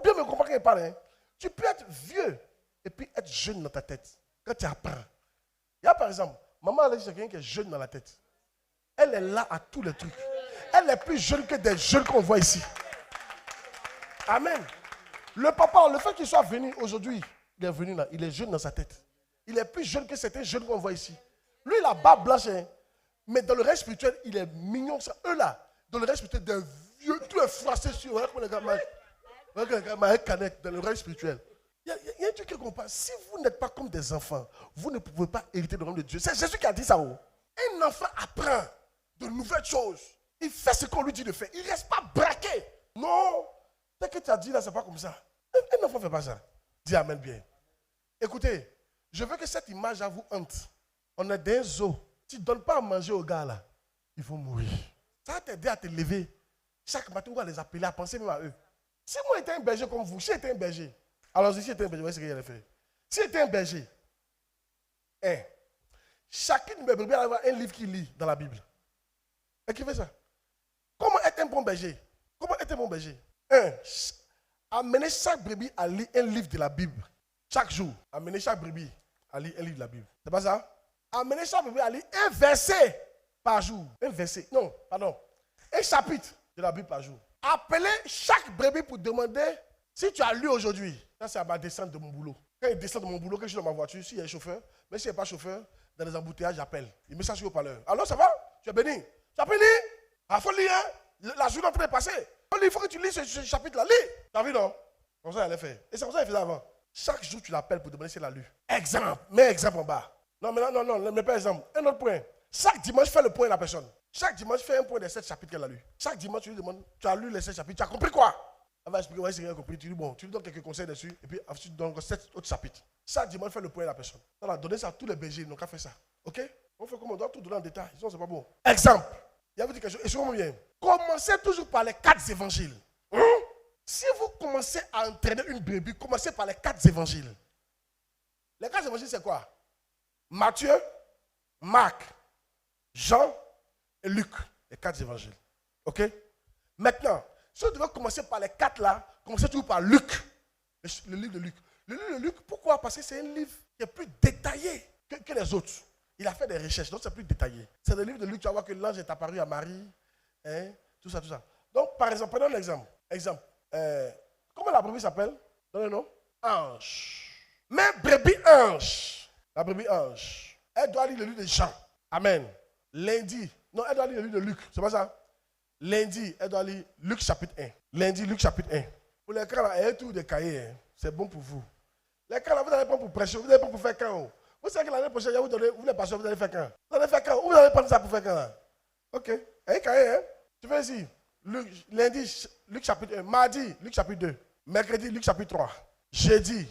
bien me comprendre quand il parle. Hein. Tu peux être vieux et puis être jeune dans ta tête. Quand tu apprends. Il y a par exemple, maman a dit quelqu'un qui est jeune dans la tête. Elle est là à tous les trucs. Elle est plus jeune que des jeunes qu'on voit ici. Amen. Le papa, le fait qu'il soit venu aujourd'hui, il est venu là, il est jeune dans sa tête. Il est plus jeune que certains jeunes qu'on voit ici. Lui, il a barbe blanche, hein, mais dans le reste spirituel, il est mignon. Ça. Eux là, dans le reste spirituel, des vieux, tout est froissé sur eux. Dans le reste spirituel. Il y a un truc que je comprends. Si vous n'êtes pas comme des enfants, vous ne pouvez pas hériter le royaume de Dieu. C'est Jésus qui a dit ça. Oh. Un enfant apprend de nouvelles choses. Il fait ce qu'on lui dit de faire. Il ne reste pas braqué. Non. Ce que tu as dit là, ce n'est pas comme ça. Un enfant ne fait pas ça. Dis amen bien. Écoutez, je veux que cette image vous hante. On est dans un zoo. Tu ne donnes pas à manger aux gars là, ils vont mourir. Ça va t'aider à te lever. Chaque matin, on va les appeler, à penser même à eux. Si moi j'étais un berger comme vous, si j'étais un berger, alors si j'étais un berger, voyez ce qu'il allait faire. Si j'étais un berger, chacune de mes brebis va avoir un livre qu'il lit dans la Bible. Et qui fait ça? Comment être un bon berger? Comment être un bon berger? Amener chaque brebis à lire un livre de la Bible. Chaque jour. Amener chaque brebis à lire un livre de la Bible. C'est pas ça? Amener chaque brebis à lire un verset par jour. Un verset. Non, pardon. Un chapitre de la Bible par jour. Appelez chaque brebis pour demander si tu as lu aujourd'hui. Ça, c'est à ma descente de mon boulot. Quand il descend de mon boulot, quand je suis dans ma voiture, s'il y a un chauffeur, mais s'il n'y a pas chauffeur, dans les embouteillages, j'appelle. Il met ça sur le haut-parleur. Alors, ça va? Tu es béni? Tu as béni? Il faut lire, hein? La journée est en train de passer. Il faut que tu lis ce chapitre-là. Lis. Tu as vu, non? Comme ça, elle allait faire. Et c'est comme ça qu'elle faisait avant. Chaque jour, tu l'appelles pour demander si elle a lu. Exemple. Mets exemple en bas. Non, mais non, ne mets pas exemple. Un autre point. Chaque dimanche, fais le point de la personne. Chaque dimanche, fais un point des 7 chapitres qu'elle a lus. Chaque dimanche, tu lui demandes, tu as lu les 7 chapitres, tu as compris quoi? Elle va expliquer, ouais, c'est rien compris. Tu dis, bon, tu lui donnes quelques conseils dessus, et puis ensuite, tu donnes 7 autres chapitres. Chaque dimanche, fais le point à la personne. On a donné ça à tous les bergers, ils n'ont qu'à faire ça. Ok? On fait comme on doit tout donner en détail. Sinon, c'est pas bon. Exemple. Il y avait dit quelque chose, et souvent bien. Commencez toujours par les 4 évangiles. Si vous commencez à entraîner une brebis, commencez par les 4 évangiles. Les 4 évangiles, c'est quoi? Matthieu, Marc, Jean et Luc. Les 4 évangiles. Ok? Maintenant, si vous devez commencer par les 4 là, commencez toujours par Luc. Le livre de Luc. Le livre de Luc, pourquoi? Parce que c'est un livre qui est plus détaillé que les autres. Il a fait des recherches, donc c'est plus détaillé. C'est le livre de Luc, tu vas voir que l'ange est apparu à Marie. Hein, tout ça, tout ça. Donc, par exemple, prenons un exemple. Comment la brebis s'appelle? Donne le nom. Ange. Mais brebis ange. La brebis ange. Elle doit lire le livre de Jean. Amen. Lundi. Non, elle doit lire le livre de Luc. C'est pas ça? Lundi, elle doit lire Luc chapitre 1. Lundi, Luc chapitre 1. Pour l'écran, là, il y a tout de cahiers. Hein. C'est bon pour vous. L'écran, là, vous allez prendre pour prêcher. Vous allez prendre pour faire quand? Vous savez que l'année prochaine, vous les pasteurs, vous allez faire quand? Vous allez faire quand? Vous allez prendre ça pour faire quand? Là? Ok. Et cahier, hein? Tu fais ici. Lundi, Luc chapitre 1. Mardi, Luc chapitre 2. Mercredi, Luc chapitre 3. Jeudi,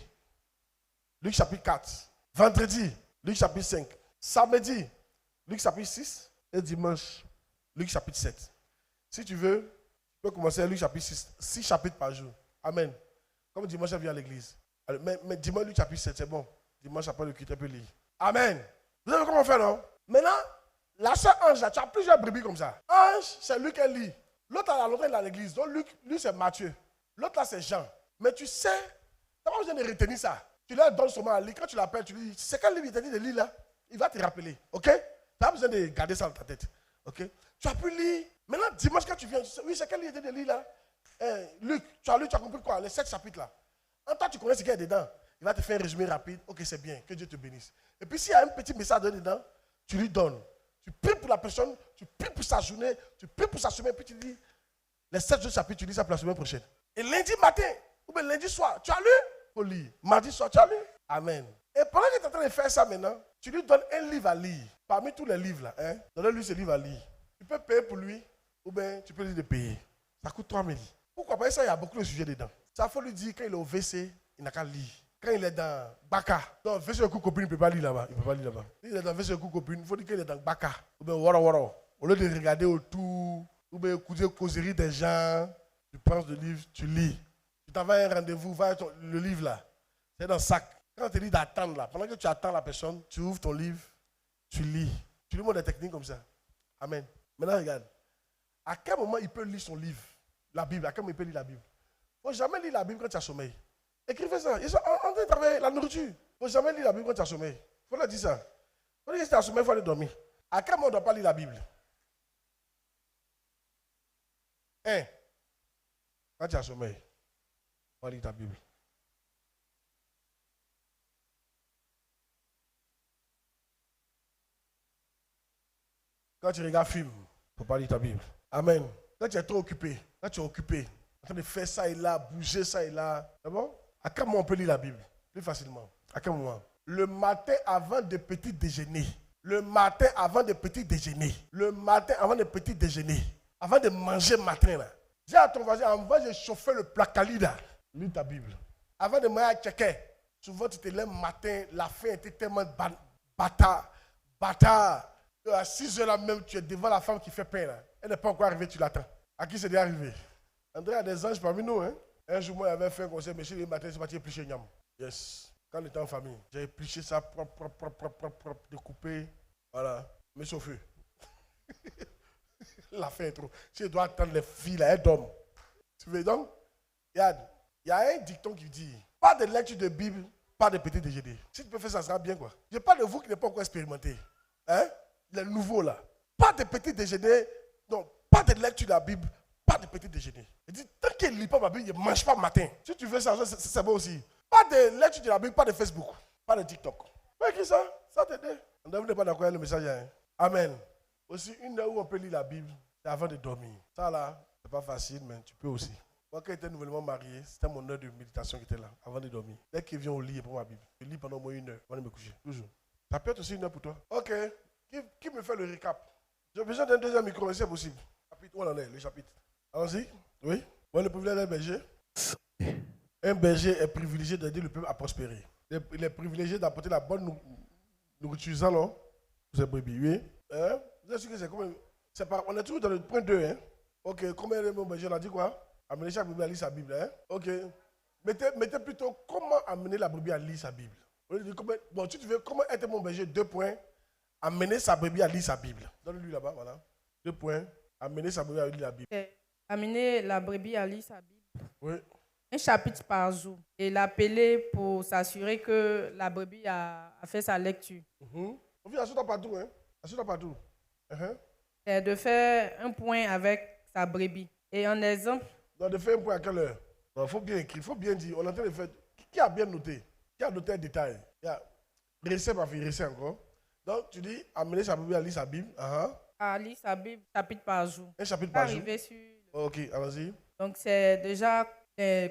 Luc chapitre 4. Vendredi, Luc chapitre 5. Samedi, Luc chapitre 6. Et dimanche, Luc chapitre 7. Si tu veux, tu peux commencer à Luc chapitre 6. 6 chapitres par jour. Amen. Comme dimanche, elle vient à l'église. Mais dimanche, Luc chapitre 7, c'est bon. Dimanche, après le culte, elle peut lire. Amen. Vous savez comment on fait, non? Maintenant, la soeur Ange, là, tu as plusieurs brebis comme ça. Ange, c'est lui qui lit. L'autre, l'autre, il est à l'église. Donc, lui, c'est Matthieu. L'autre, là, c'est Jean. Mais tu sais, tu n'as pas besoin de retenir ça. Tu leur donnes seulement à lire. Quand tu l'appelles, tu lui dis, c'est quel livre il t'a dit de lire là? Il va te rappeler. Ok? Tu n'as pas besoin de garder ça dans ta tête. Ok? Tu as pu lire. Maintenant, dimanche, quand tu viens, tu sais, oui, c'est quel livre il t'a dit de lire là? Luc, tu as lu, tu as compris quoi? Les 7 chapitres là. En toi, tu connais ce qu'il y a dedans. Il va te faire un résumé rapide. Ok, c'est bien. Que Dieu te bénisse. Et puis, s'il y a un petit message dedans, tu lui donnes. Tu pries pour la personne, tu pries pour sa journée, tu pries pour sa semaine, puis tu dis, les 7 autres chapitres, tu lis ça pour la semaine prochaine. Et lundi matin, ou bien lundi soir, tu as lu? Il faut lire. Mardi soir, tu as lu? Amen. Et pendant que tu es en train de faire ça maintenant, tu lui donnes un livre à lire. Parmi tous les livres là, hein, donne-lui ce livre à lire. Tu peux payer pour lui, ou bien tu peux lui payer. Ça coûte 3 000. Pourquoi? Parce que ça, il y a beaucoup de sujets dedans. Ça, il faut lui dire, quand il est au WC, il n'a qu'à lire. Quand il est dans Baka, dans WC de coup copine, il ne peut pas lire là-bas. Il ne peut pas lire là-bas. Il est dans WC de coup copine, il faut dire qu'il est dans Baka. Ou bien Wara Wara. Au lieu de regarder autour, ou bien écouter la causerie des gens, tu prends le livre, tu lis. Tu t'en vas à un rendez-vous, va le livre là. C'est dans le sac. Quand on te dit d'attendre là, pendant que tu attends la personne, tu ouvres ton livre, tu lis. Tu lui montres des techniques comme ça. Amen. Maintenant, regarde. À quel moment il peut lire son livre, la Bible? À quel moment il peut lire la Bible? Il ne faut jamais lire la Bible quand tu as sommeil. Écrivez ça. Ils sont en train de travailler la nourriture. Il ne faut jamais lire la Bible quand tu as sommeil. Il faut leur dire ça. Il faut dire que si tu as sommeil, il faut aller dormir. À quel moment on ne doit pas lire la Bible? Quand tu as sommeil, il faut lire ta Bible. Quand tu regardes film, il ne faut pas lire ta Bible. Amen. Quand tu es trop occupé, quand tu es occupé, en train de faire ça et là, bouger ça et là, c'est bon? À quel moment on peut lire la Bible? Plus facilement. À quel moment? Le matin avant de petit déjeuner. Le matin avant de petit déjeuner. Le matin avant de petit déjeuner. Avant de manger matin là. Dis à ton voisin, avant de chauffer le placali là, lis ta Bible. Avant de manger à checker, souvent tu te lèves matin, la faim était tellement bâtard. À 6 heures là même, tu es devant la femme qui fait pain là. Elle n'est pas encore arrivée, tu l'attends. À qui c'est déjà arrivé? André a des anges parmi nous. Hein? Un jour, moi, j'avais fait un conseil, mais chez les matins, c'est parti éplucher Niam. Yes. Quand on était en famille, j'ai épluché ça propre, découpé. Voilà. Mais au feu. La faim est trop. Si je dois attendre les filles là, elles dorment. Tu veux donc? Regarde, il y a un dicton qui dit, pas de lecture de Bible, pas de petit déjeuner. Si tu peux faire ça, ça sera bien quoi. Je parle de vous qui n'êtes pas encore expérimenté. Hein? Les nouveaux là. Pas de petit déjeuner, non, pas de lecture de la Bible, pas de petit déjeuner. Il dit, tant qu'il ne lit pas ma Bible, il ne mange pas le matin. Si tu veux ça, c'est bon aussi. Pas de lecture de la Bible, pas de Facebook, pas de TikTok. Mais qui ça? Ça t'aide. On ne devrait pas d'accord avec le message. Hein? Amen. Aussi, une heure où on peut lire la Bible, c'est avant de dormir. Ça là, c'est pas facile, mais tu peux aussi. Moi, quand j'étais nouvellement marié, c'était mon heure de méditation qui était là, avant de dormir. Dès qu'il vient au lit, il prend ma Bible. Je lis pendant au moins 1 heure avant de me coucher. Toujours. Ça peut être aussi 1 heure pour toi. Ok. Qui me fait le récap? J'ai besoin d'un deuxième micro, c'est possible. Chapitre, où on en est, le chapitre. Allons-y. Oui. Bon, le privilège d'un berger. Un berger est privilégié d'aider le peuple à prospérer. Il est privilégié d'apporter la bonne nourriture, non? Pour ses brebis, oui. Hein? Vous êtes sûr que c'est combien? On est toujours dans le point 2, hein? Ok, combien de mots berger, on a dit quoi? Amener chaque brebis à lire sa Bible, hein? Ok. Mettez plutôt comment amener la brebis à lire sa Bible. Bon, si tu veux, comment être mon berger, 2 points. Amener sa brebis à lire sa Bible. Donne-lui là-bas, voilà. 2 points. Amener sa brebis à lire la Bible. Okay. Amener la brebis à lire sa Bible. Oui. Un chapitre par jour. Et l'appeler pour s'assurer que la brebis a fait sa lecture. On vient assure-toi partout, hein? Assure-toi partout. C'est de faire un point avec sa brebis. Et un exemple. Non, de faire un point à quelle heure? Il faut bien écrire, il faut bien dire. On est en train de faire. Qui a bien noté? Qui a noté un détail? Récit, ma fille, récit encore. Donc, tu dis, amener sa brebis à lire sa Bible. À lire sa Bible, chapitre par jour. Un chapitre par jour. Sur... Ok, allons-y. Donc, c'est déjà,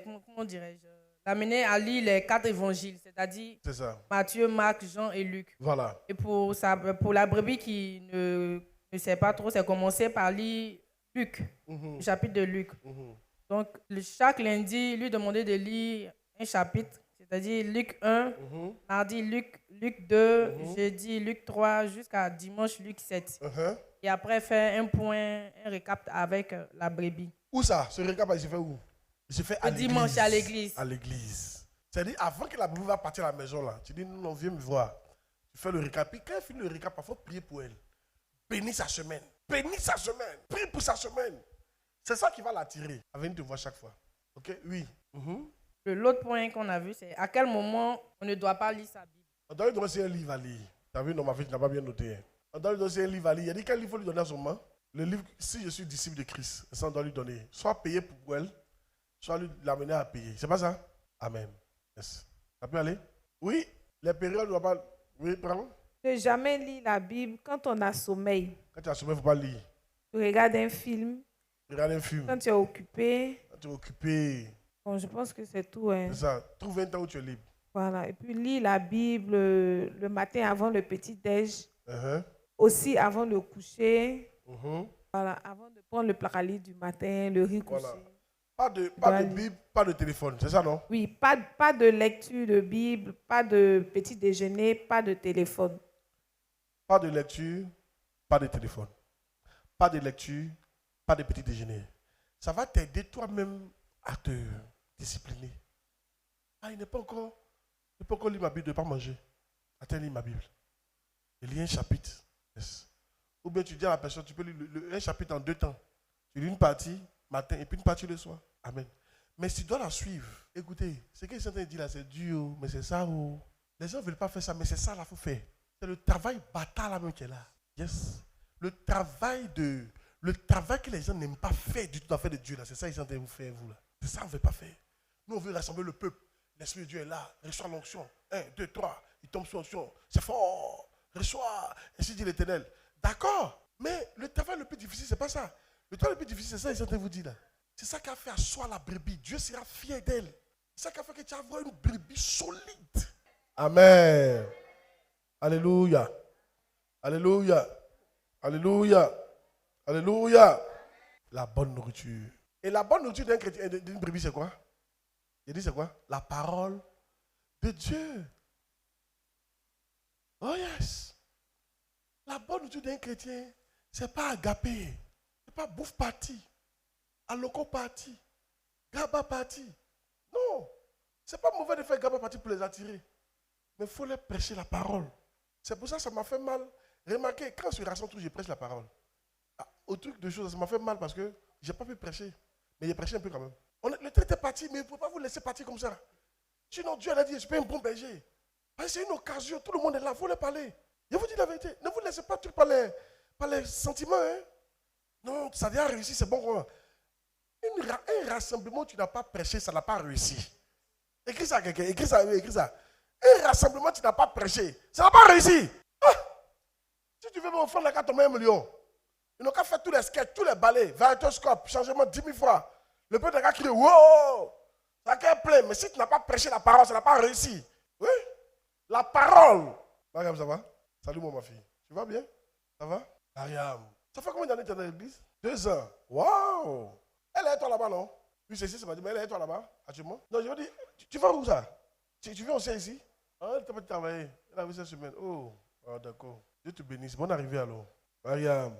comment dirais-je, l'amener à lire les 4 évangiles, c'est-à-dire Matthieu, Marc, Jean et Luc. Voilà. Et pour la brebis qui ne sait pas trop, c'est commencer par lire Luc, le chapitre de Luc. Donc, chaque lundi, lui demander de lire un chapitre, c'est-à-dire Luc 1, mardi Luc 2, jeudi Luc 3, jusqu'à dimanche Luc 7. Et après, faire un point, un récap avec la brebis. Où ça? Ce récap, il se fait où? Il se fait à l'église. Dimanche à l'église. À l'église. C'est-à-dire, avant que la brebis va partir à la maison, là, tu dis, non, viens me voir. Tu fais le récap. Puis quand elle finit le récap, il faut prier pour elle. Bénis sa semaine. Bénis sa semaine. Prie pour sa semaine. C'est ça qui va l'attirer à venir te voir chaque fois. Ok? Oui. L'autre point qu'on a vu, c'est à quel moment on ne doit pas lire sa Bible. On doit lui donner un livre à lire. Tu as vu, non, ma fille, tu n'as pas bien noté. Hein. On doit lui donner un livre à lire. Il a dit quel livre il faut lui donner à son moment? Le livre, si je suis disciple de Christ, ça on doit lui donner. Soit payer pour elle, soit lui l'amener à payer. C'est pas ça? Amen. Yes. Ça peut aller? Oui. Les périodes ne doivent pas. Oui, prends. Ne jamais lire la Bible quand on a sommeil. Quand tu as sommeil, il ne faut pas lire. Tu regardes un film. Regarde un film. Quand tu es occupé. Quand tu es occupé. Bon, je pense que c'est tout. Hein. C'est ça. Trouve un temps où tu es libre. Voilà. Et puis, lis la Bible le matin avant le petit-déj. Aussi avant le coucher. Voilà. Avant de prendre le placali du matin, le riz couché. Pas de Bible, pas de téléphone. C'est ça, non? Oui. Pas de lecture de Bible, pas de petit déjeuner, pas de téléphone. Pas de lecture, pas de téléphone. Pas de lecture, pas de petit déjeuner. Ça va t'aider toi-même à te discipliner. Ah, il n'est pas encore lire ma Bible, il ne pas manger. Attends, lis ma Bible. Il lit un chapitre. Yes. Ou bien tu dis à la personne, tu peux lire un chapitre en 2 temps. Tu lis une partie matin et puis une partie le soir. Amen. Mais si tu dois la suivre, écoutez, ce que certains disent là, c'est dur, mais c'est ça. Les gens ne veulent pas faire ça, mais c'est ça là, il faut faire. C'est le travail bâtard là même qui est là. Yes. Le travail que les gens n'aiment pas faire du tout dans faire de Dieu là, c'est ça qu'ils sont en train de vous faire, vous là. C'est ça qu'on ne veut pas faire. Nous, on veut rassembler le peuple. L'Esprit de Dieu est là. Reçois l'onction. 1, 2, 3. Il tombe sur l'onction. C'est fort. Reçois. Ainsi dit l'Éternel. D'accord. Mais le travail le plus difficile, c'est pas ça. Le travail le plus difficile, c'est ça qu'ils sont en train de vous dire là. C'est ça qui a fait asseoir la brebis. Dieu sera fier d'elle. C'est ça qui a fait que tu vas une brebis solide. Amen. Alléluia. Alléluia. Alléluia. Alléluia. La bonne nourriture. Et la bonne nourriture d'un chrétien, d'une brebis, c'est quoi? Il dit c'est quoi? La parole de Dieu. Oh yes. La bonne nourriture d'un chrétien, c'est pas agapé. C'est pas bouffe party. Aloko party. Gaba party. Non. C'est pas mauvais de faire gaba party pour les attirer. Mais il faut leur prêcher la parole. C'est pour ça que ça m'a fait mal. Remarquez, quand je rassemble tout, je prêche la parole. Au truc de choses, ça m'a fait mal parce que je n'ai pas pu prêcher. Mais j'ai prêché un peu quand même. Le traité est parti, mais il ne faut pas vous laisser partir comme ça. Sinon, Dieu a dit, je suis pas un bon berger. C'est une occasion, tout le monde est là, il faut leur parler. Je vous dis la vérité, ne vous laissez pas tuer par les sentiments. Hein? Non, ça a déjà réussi, c'est bon. Un rassemblement où tu n'as pas prêché, ça n'a pas réussi. Écris ça, quelqu'un, écris ça. Un rassemblement où tu n'as pas prêché, ça n'a pas réussi. Ah! Si tu veux m'offrir la carte, on met 1 million. Ils n'ont qu'à faire tous les sketchs, tous les ballets, variétoscope, changement 10 000 fois. Le peuple n'a qu'à crier, wow! Ça n'a qu'à plein, mais si tu n'as pas prêché la parole, ça n'a pas réussi. Oui? La parole. Mariam, ça va? Salut, moi, ma fille. Tu vas bien? Ça va? Mariam. Ça fait combien d'années que tu es dans l'église? 2 ans. Waouh! Elle est toi là-bas, non? Oui, c'est ici, c'est pas dit, mais elle est toi là-bas, actuellement? Non, je veux dire, tu vas où ça? Tu viens aussi ici? Ah, elle t'a pas travaillé. Elle a vu cette semaine. Oh, d'accord. Dieu te bénisse. Bonne arrivée alors. Mariam.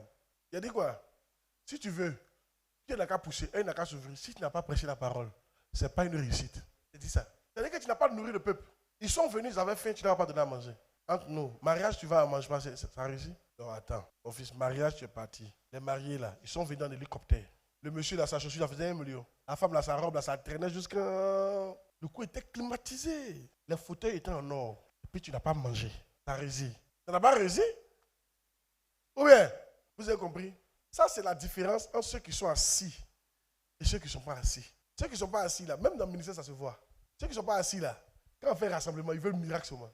Il a dit quoi? Si tu veux, tu n'as qu'à pousser, elle n'a qu'à s'ouvrir. Si tu n'as pas prêché la parole, ce n'est pas une réussite. Il dit ça. C'est-à-dire que tu n'as pas nourri le peuple. Ils sont venus, ils avaient faim, tu ne leur as pas donné à manger. Entre nous, mariage, tu vas à manger, ça a réussi? Non, attends. Mon fils, mariage, tu es parti. Les mariés là, ils sont venus en hélicoptère. Le monsieur là, sa chaussure, ça faisait 1 million. La femme là, sa robe là, ça traînait jusqu'à... Le coup était climatisé. Les fauteuils étaient en or. Et puis tu n'as pas mangé. Ça a réussi. Ça n'a pas réussi? Ou bien, vous avez compris? Ça, c'est la différence entre ceux qui sont assis et ceux qui ne sont pas assis. Ceux qui ne sont pas assis là, même dans le ministère, ça se voit. Ceux qui ne sont pas assis là, quand on fait rassemblement, ils veulent le miracle seulement.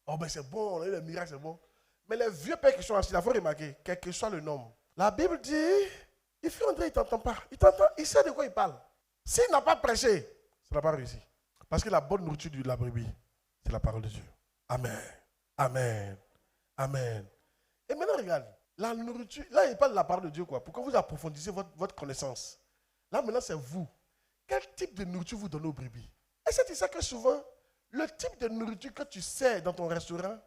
Oh ben c'est bon, on a eu le miracle, c'est bon. Mais les vieux pères qui sont assis là, il faut remarquer, quel que soit le nom. La Bible dit, il fait André, il ne t'entend pas. Il t'entend, il sait de quoi il parle. S'il n'a pas prêché, ça n'a pas réussi. Parce que la bonne nourriture de la brebis, c'est la parole de Dieu. Amen. Amen. Amen. Et maintenant, regarde, la nourriture, là, il parle de la parole de Dieu, quoi, pour que vous approfondissez votre connaissance. Là, maintenant, c'est vous. Quel type de nourriture vous donnez aux brebis? Et c'est ça que souvent, le type de nourriture que tu sers dans ton restaurant,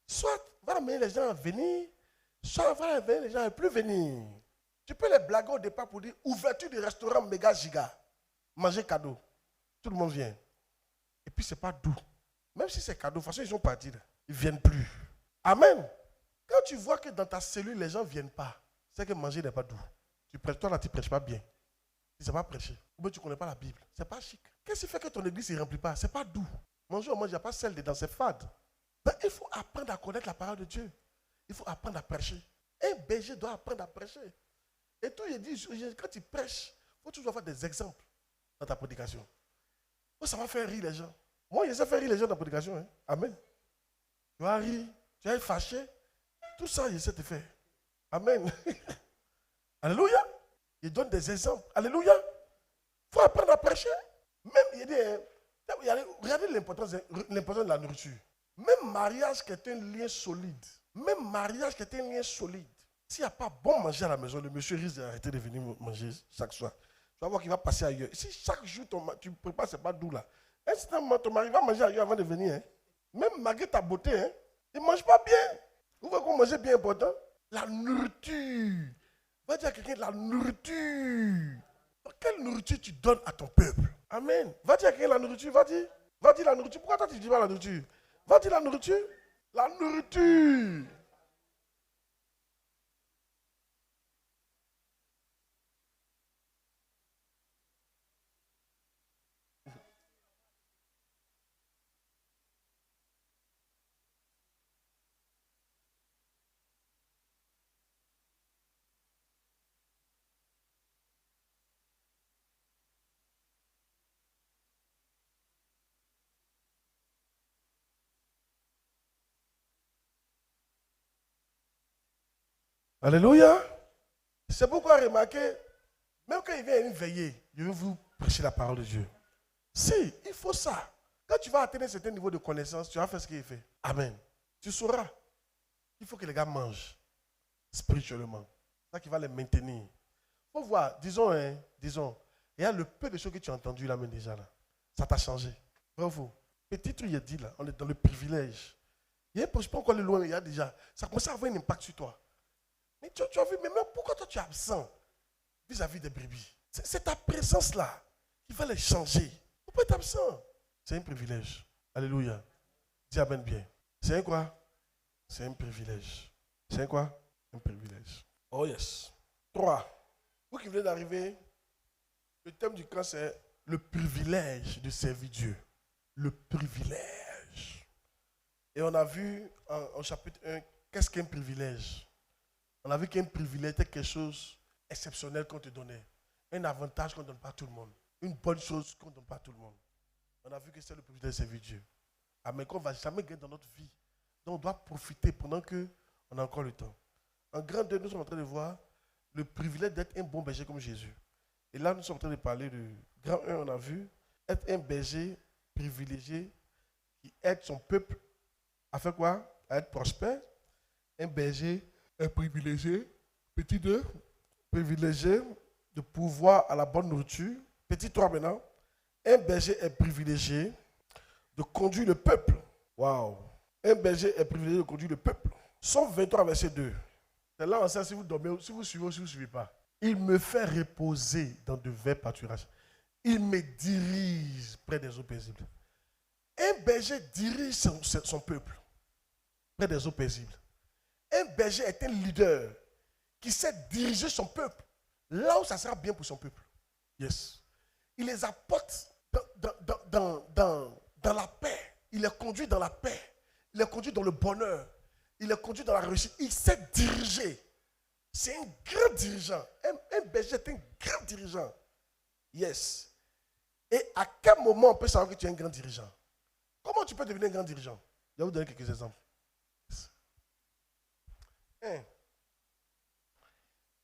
soit va amener les gens à venir, soit va amener les gens à ne plus venir. Tu peux les blaguer au départ pour dire ouverture du restaurant méga giga, manger cadeau. Tout le monde vient. Et puis, ce n'est pas doux. Même si c'est cadeau, de toute façon, ils sont partis. Là. Ils ne viennent plus. Amen. Quand tu vois que dans ta cellule, les gens ne viennent pas, c'est que manger n'est pas doux. Tu prêches, toi là, tu ne prêches pas bien. Tu ne sais pas prêcher. Ou bien tu ne connais pas la Bible. Ce n'est pas chic. Qu'est-ce qui fait que ton église ne remplit pas? Ce n'est pas doux. Manger, il n'y a pas celle dedans, c'est fade. Ben, il faut apprendre à connaître la parole de Dieu. Il faut apprendre à prêcher. Un berger doit apprendre à prêcher. Et toi, il dit, quand tu prêches, il faut toujours avoir des exemples dans ta prédication. Ça va faire rire les gens. Moi, je sais faire rire les gens dans la prédication. Hein. Amen. Tu vas rire, tu vas être fâché. Tout ça, je sais te faire. Amen. Alléluia. Il donne des exemples. Alléluia. Il faut apprendre à prêcher. Même, il dit, regardez l'importance de la nourriture. Même mariage qui est un lien solide. Même mariage qui est un lien solide. S'il n'y a pas bon manger à la maison, le monsieur risque d'arrêter de venir manger chaque soir. Tu vas voir qu'il va passer ailleurs. Si chaque jour tu prépares, ce n'est pas doux là. Instantanément, ton mari va manger ailleurs avant de venir. Hein. Même malgré ta beauté, hein, il ne mange pas bien. Vous voyez qu'on mange bien important? La nourriture. Va dire à quelqu'un la nourriture. Quelle nourriture tu donnes à ton peuple? Amen. Va dire à quelqu'un la nourriture. Va dire la nourriture. Pourquoi toi tu ne dis pas la nourriture? Va dire la nourriture. La nourriture. Alléluia. C'est pourquoi remarquez, même quand il vient veiller, il veut vous prêcher la parole de Dieu. Si, il faut ça. Quand tu vas atteindre un certain niveau de connaissance, tu vas faire ce qu'il fait. Amen. Tu sauras. Il faut que les gars mangent spirituellement. C'est ça qui va les maintenir. Il faut voir, disons, il y a le peu de choses que tu as entendues là, même déjà là. Ça t'a changé. Bravo. Petit truc, il a dit là, on est dans le privilège. Je ne peux pas encore aller loin, il y a déjà. Ça commence à avoir un impact sur toi. Mais tu as vu, mais même pourquoi toi tu es absent vis-à-vis des brebis? C'est ta présence là qui va les changer. On peut être absent. C'est un privilège. Alléluia. Dis amen bien. C'est un quoi? C'est un privilège. C'est un quoi? Un privilège. Oh yes. 3. Vous qui venez d'arriver, le thème du camp c'est le privilège de servir Dieu. Le privilège. Et on a vu en chapitre 1, qu'est-ce qu'un privilège? On a vu qu'un privilège était quelque chose d'exceptionnel qu'on te donnait. Un avantage qu'on ne donne pas à tout le monde. Une bonne chose qu'on ne donne pas à tout le monde. On a vu que c'est le privilège de servir Dieu. Amen. Qu'on ne va jamais gagner dans notre vie. Donc on doit profiter pendant qu'on a encore le temps. En grand 2, nous sommes en train de voir le privilège d'être un bon berger comme Jésus. Et là, nous sommes en train de parler de grand 1, on a vu, être un berger privilégié qui aide son peuple à faire quoi? À être prospère. Un berger, un privilégié, Petit 2, privilégié de pouvoir à la bonne nourriture. Petit 3 maintenant, un berger est privilégié de conduire le peuple. Waouh! Un berger est privilégié de conduire le peuple. Psaume 23, verset 2. C'est là, on sait si vous dormez, si vous suivez ou si vous ne suivez pas. Il me fait reposer dans de verts pâturages. Il me dirige près des eaux paisibles. Un berger dirige son peuple près des eaux paisibles. Un berger est un leader qui sait diriger son peuple là où ça sera bien pour son peuple. Yes. Il les apporte dans la paix. Il les conduit dans la paix. Il les conduit dans le bonheur. Il les conduit dans la réussite. Il sait diriger. C'est un grand dirigeant. Un berger est un grand dirigeant. Yes. Et à quel moment on peut savoir que tu es un grand dirigeant? Comment tu peux devenir un grand dirigeant? Je vais vous donner quelques exemples.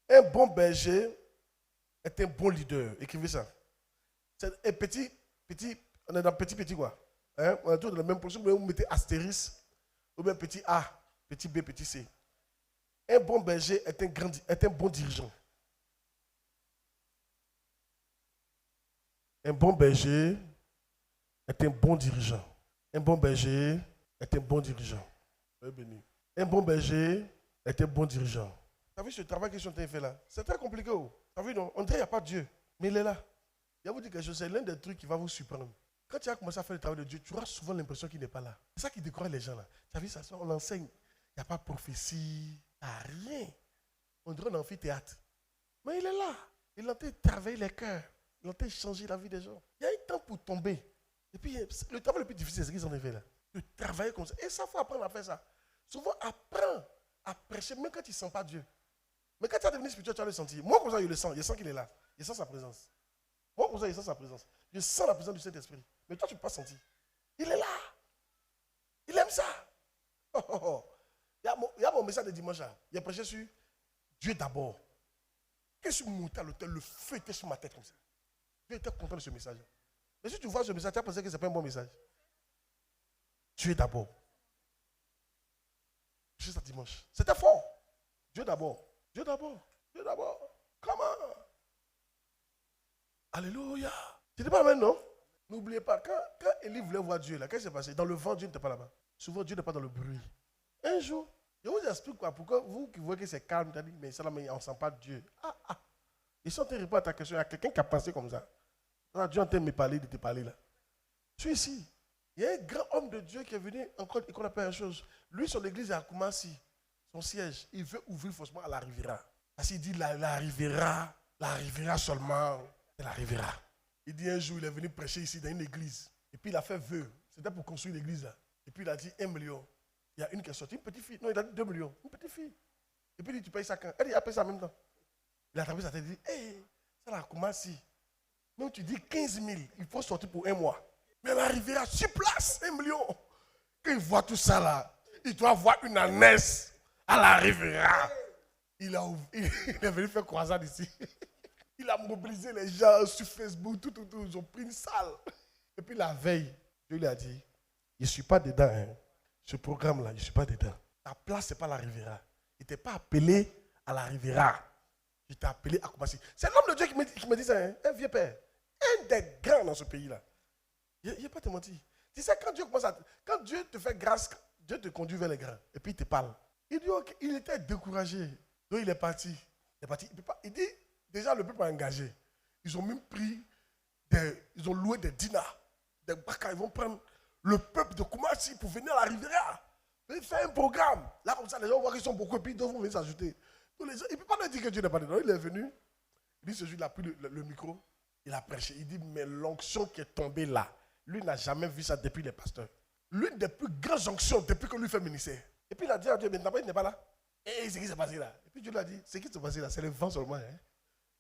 Un bon berger est un bon leader. Écrivez ça. C'est un petit, on est dans petit quoi. Hein? On est tous dans la même position, mais vous mettez astérisque, ou bien petit A, petit B, petit C. Un bon berger est un bon dirigeant. Un bon berger est un bon dirigeant. Un bon berger est un bon dirigeant. Un bon berger est un bon dirigeant. Tu as vu ce travail que je suis en train de faire là? C'est très compliqué. Tu as vu, non? On dirait qu'il n'y a pas de Dieu, mais il est là. Je vais vous dire quelque chose, c'est l'un des trucs qui va vous surprendre. Quand tu as commencé à faire le travail de Dieu, tu auras souvent l'impression qu'il n'est pas là. C'est ça qui décourage les gens là. Tu as vu ça, on l'enseigne. Il n'y a pas de prophétie, il n'y a rien. On dirait un amphithéâtre. Mais il est là. Il est en train de travailler les cœurs. Il est en train de changer la vie des gens. Il y a un temps pour tomber. Et puis, le travail le plus difficile, c'est ce qu'ils ont fait là. De travailler comme ça. Et ça, il faut apprendre à faire ça. Souvent, apprends à prêcher, même quand tu ne sens pas Dieu. Mais quand tu as devenu spirituel, tu vas le sentir. Moi, comme ça, je le sens. Je sens qu'il est là. Je sens sa présence. Moi, comme ça, je sens sa présence. Je sens la présence du Saint-Esprit. Mais toi, tu ne peux pas sentir. Il est là. Il aime ça. Oh, oh, oh. Il y a mon message de dimanche. Il a prêché sur Dieu d'abord. Quand je suis monté à l'hôtel, le feu était sur ma tête comme ça. Dieu était content de ce message. Mais si tu vois ce message, tu as pensé que ce n'est pas un bon message. Dieu d'abord. Juste ça dimanche. C'était fort. Dieu d'abord. Dieu d'abord. Dieu d'abord. Comment? Alléluia. Tu n'es pas là non? N'oubliez pas, quand Élie voulait voir Dieu, là, qu'est-ce qui s'est passé? Dans le vent, Dieu n'était pas là-bas. Souvent, Dieu n'est pas dans le bruit. Un jour, je vous explique quoi. Pourquoi vous qui voyez que c'est calme, tu as dit, mais ça, mais on ne sent pas Dieu. Ils sont en train de répondre à ta question. Il y a quelqu'un qui a pensé comme ça. Là, Dieu est en train de me parler, de te parler là. Je suis ici. Il y a un grand homme de Dieu qui est venu encore et qu'on appelle une chose. Lui, son église est à Koumassi, son siège. Il veut ouvrir forcément à la Riviera. Parce qu'il dit la Riviera seulement, c'est la Riviera. Il dit un jour, il est venu prêcher ici dans une église. Et puis il a fait vœu. C'était pour construire l'église là. Et puis il a dit 1 million. Il y a une qui est sortie, une petite fille. Non, il a dit 2 millions. Une petite fille. Et puis il dit, tu payes ça quand? Elle dit, il a payé ça en même temps. Il a attrapé sa tête et dit, hé, ça là, comment si? Même tu dis 15 000, il faut sortir pour 1 mois. Mais elle arrivera sur place, 1 million. Quand il voit tout ça là, il doit avoir une ânesse. Elle arrivera. Il est venu faire croisade ici. Il a mobilisé les gens sur Facebook, tout. Ils ont pris une salle. Et puis la veille, Dieu lui a dit, je ne suis pas dedans. Hein. Ce programme-là, je ne suis pas dedans. Ta place, ce n'est pas la Riviera. Il ne t'est pas appelé à la Riviera. Il t'a appelé à Koumassi. C'est l'homme de Dieu qui me dit ça, hein? Un vieux père. Un des grands dans ce pays-là. Il ne pas te mentir. Tu sais, quand Dieu te fait grâce, Dieu te conduit vers les grands. Et puis il te parle. Il dit, okay, il était découragé. Donc il est parti. Il dit, déjà le peuple est engagé. Ils ont même pris, ils ont loué des dinars, des baka. Ils vont prendre le peuple de Koumassi pour venir à la Riviera. Il fait un programme. Là, comme ça, les gens voient qu'ils sont beaucoup et puis ils doivent venir s'ajouter. Il ne peut pas dire que Dieu n'est pas dedans. Il est venu. Il dit, ce jour, il a pris le micro. Il a prêché. Il dit, mais l'onction qui est tombée là, lui n'a jamais vu ça depuis les pasteurs. L'une des plus grandes onctions depuis que lui fait ministère. Et puis il a dit à Dieu, mais il n'est pas là. Et ce qui s'est passé là. Et puis Dieu lui a dit, ce qui s'est passé là, c'est le vent seulement. Hein.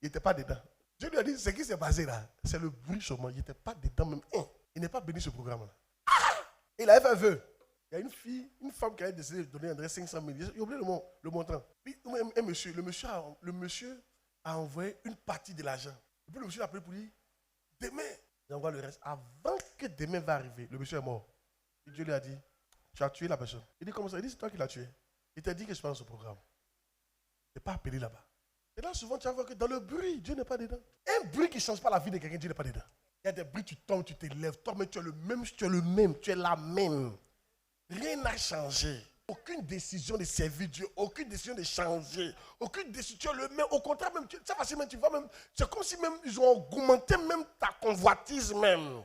Il n'était pas dedans. Dieu lui a dit, ce qui s'est passé là, c'est le bruit seulement. Il n'était pas dedans même. Il n'est pas béni ce programme-là. Il avait fait un vœu. Il y a une femme qui a décidé de donner André 500 000. J'ai oublié le montant. Puis le monsieur a envoyé une partie de l'argent. Et puis le monsieur a appelé pour dire, demain, j'envoie le reste. Avant que demain va arriver, le monsieur est mort. Et Dieu lui a dit, tu as tué la personne. Il dit, comment ça? Il dit, c'est toi qui l'as tué. Il t'a dit que je suis pas dans ce programme. Tu n'es pas appelé là-bas. Et là, souvent, tu vas voir que dans le bruit, Dieu n'est pas dedans. Un bruit qui ne change pas la vie de quelqu'un, Dieu n'est pas dedans. Il y a des bruits, tu tombes, tu te lèves, toi, mais tu es le même, tu es la même. Rien n'a changé. Aucune décision de servir Dieu, aucune décision de changer, aucune décision, tu es le même. Au contraire, même, ça facilement, tu vas même, c'est comme si même ils ont augmenté même ta convoitise même.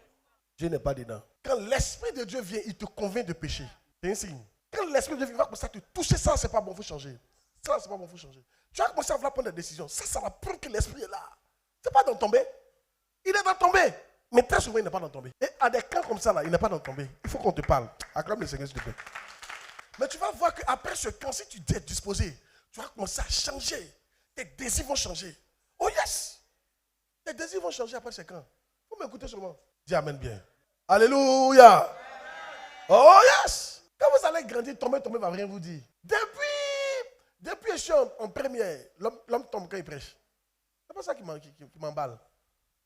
Dieu n'est pas dedans. Quand l'Esprit de Dieu vient, il te convainc de pécher. C'est un signe. Quand l'Esprit de Dieu vient, il va commencer à te toucher, ça, c'est pas bon, il faut changer. Ça, c'est pas bon, il faut changer. Tu vas commencer à vouloir prendre des décisions. Ça va prendre que l'Esprit est là. C'est pas dans tomber. Il est dans tomber. Mais très souvent, il n'est pas dans tomber. Et à des camps comme ça, là, il n'est pas dans tomber. Il faut qu'on te parle. Acclame le Seigneur, s'il te plaît. Mais tu vas voir qu'après ce camp, si tu es disposé, tu vas commencer à changer. Tes désirs vont changer. Oh yes! Tes désirs vont changer après ce camp. Il faut m'écouter seulement. Dis amen bien. Alléluia! Oh yes! Quand vous allez grandir, tomber va rien vous dire. Depuis je suis en première, l'homme tombe quand il prêche. C'est pas ça qui m'emballe.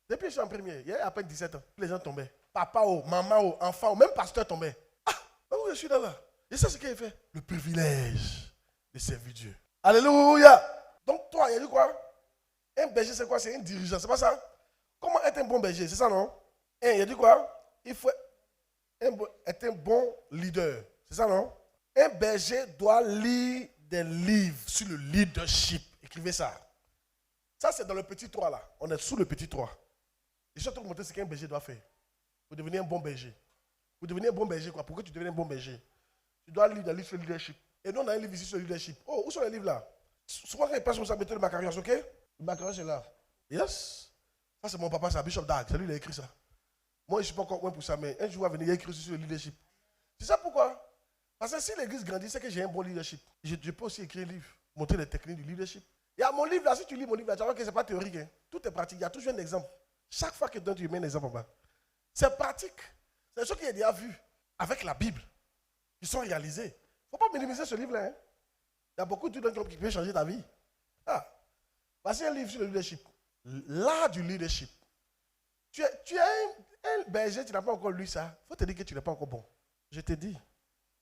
Depuis que je suis en première, il y a à peine 17 ans, les gens tombaient. Papa, maman, enfant, même pasteur tombait. Ah, où je suis là. Et ça, c'est ce qu'il a fait. Le privilège de servir Dieu. Alléluia. Donc toi, il y a dit quoi? Un berger, c'est quoi? C'est un dirigeant, c'est pas ça? Comment être un bon berger? C'est ça, non? Il a dit quoi? Il faut être un bon leader. C'est ça, non? Un berger doit lire des livres sur le leadership. Écrivez ça. Ça, c'est dans le petit 3 là. On est sous le petit 3. Et je suis en train de montrer ce qu'un berger doit faire. Pour devenir un bon berger. Pour devenir un bon berger, quoi? Pourquoi tu deviens un bon berger? Tu dois lire des livres sur le leadership. Et nous, on a un livre ici sur le leadership. Oh, où sont les livres là? Souvent, quand il passe, on s'est mis le Macarios, ok? Le Macarios est là. Yes. Ça, c'est mon papa, c'est Bishop Dag. C'est lui qui a écrit ça. Moi, je ne suis pas encore loin pour ça, mais un jour, il va venir écrire sur le leadership. C'est ça pourquoi? Parce que si l'église grandit, c'est que j'ai un bon leadership. Je peux aussi écrire un livre, montrer les techniques du leadership. Il y a mon livre là, si tu lis mon livre là, tu vas voir que ce n'est pas théorique. Hein. Tout est pratique. Il y a toujours un exemple. Chaque fois que tu mets un exemple en bas. C'est pratique. C'est des choses qu'il y a déjà vues avec la Bible. Qui sont réalisées. Il ne faut pas minimiser ce livre-là. Hein. Il y a beaucoup de trucs qui peuvent changer ta vie. Ah. Voici un livre sur le leadership. L'art du leadership. Tu es un berger, tu n'as pas encore lu ça. Il faut te dire que tu n'es pas encore bon. Je te dis,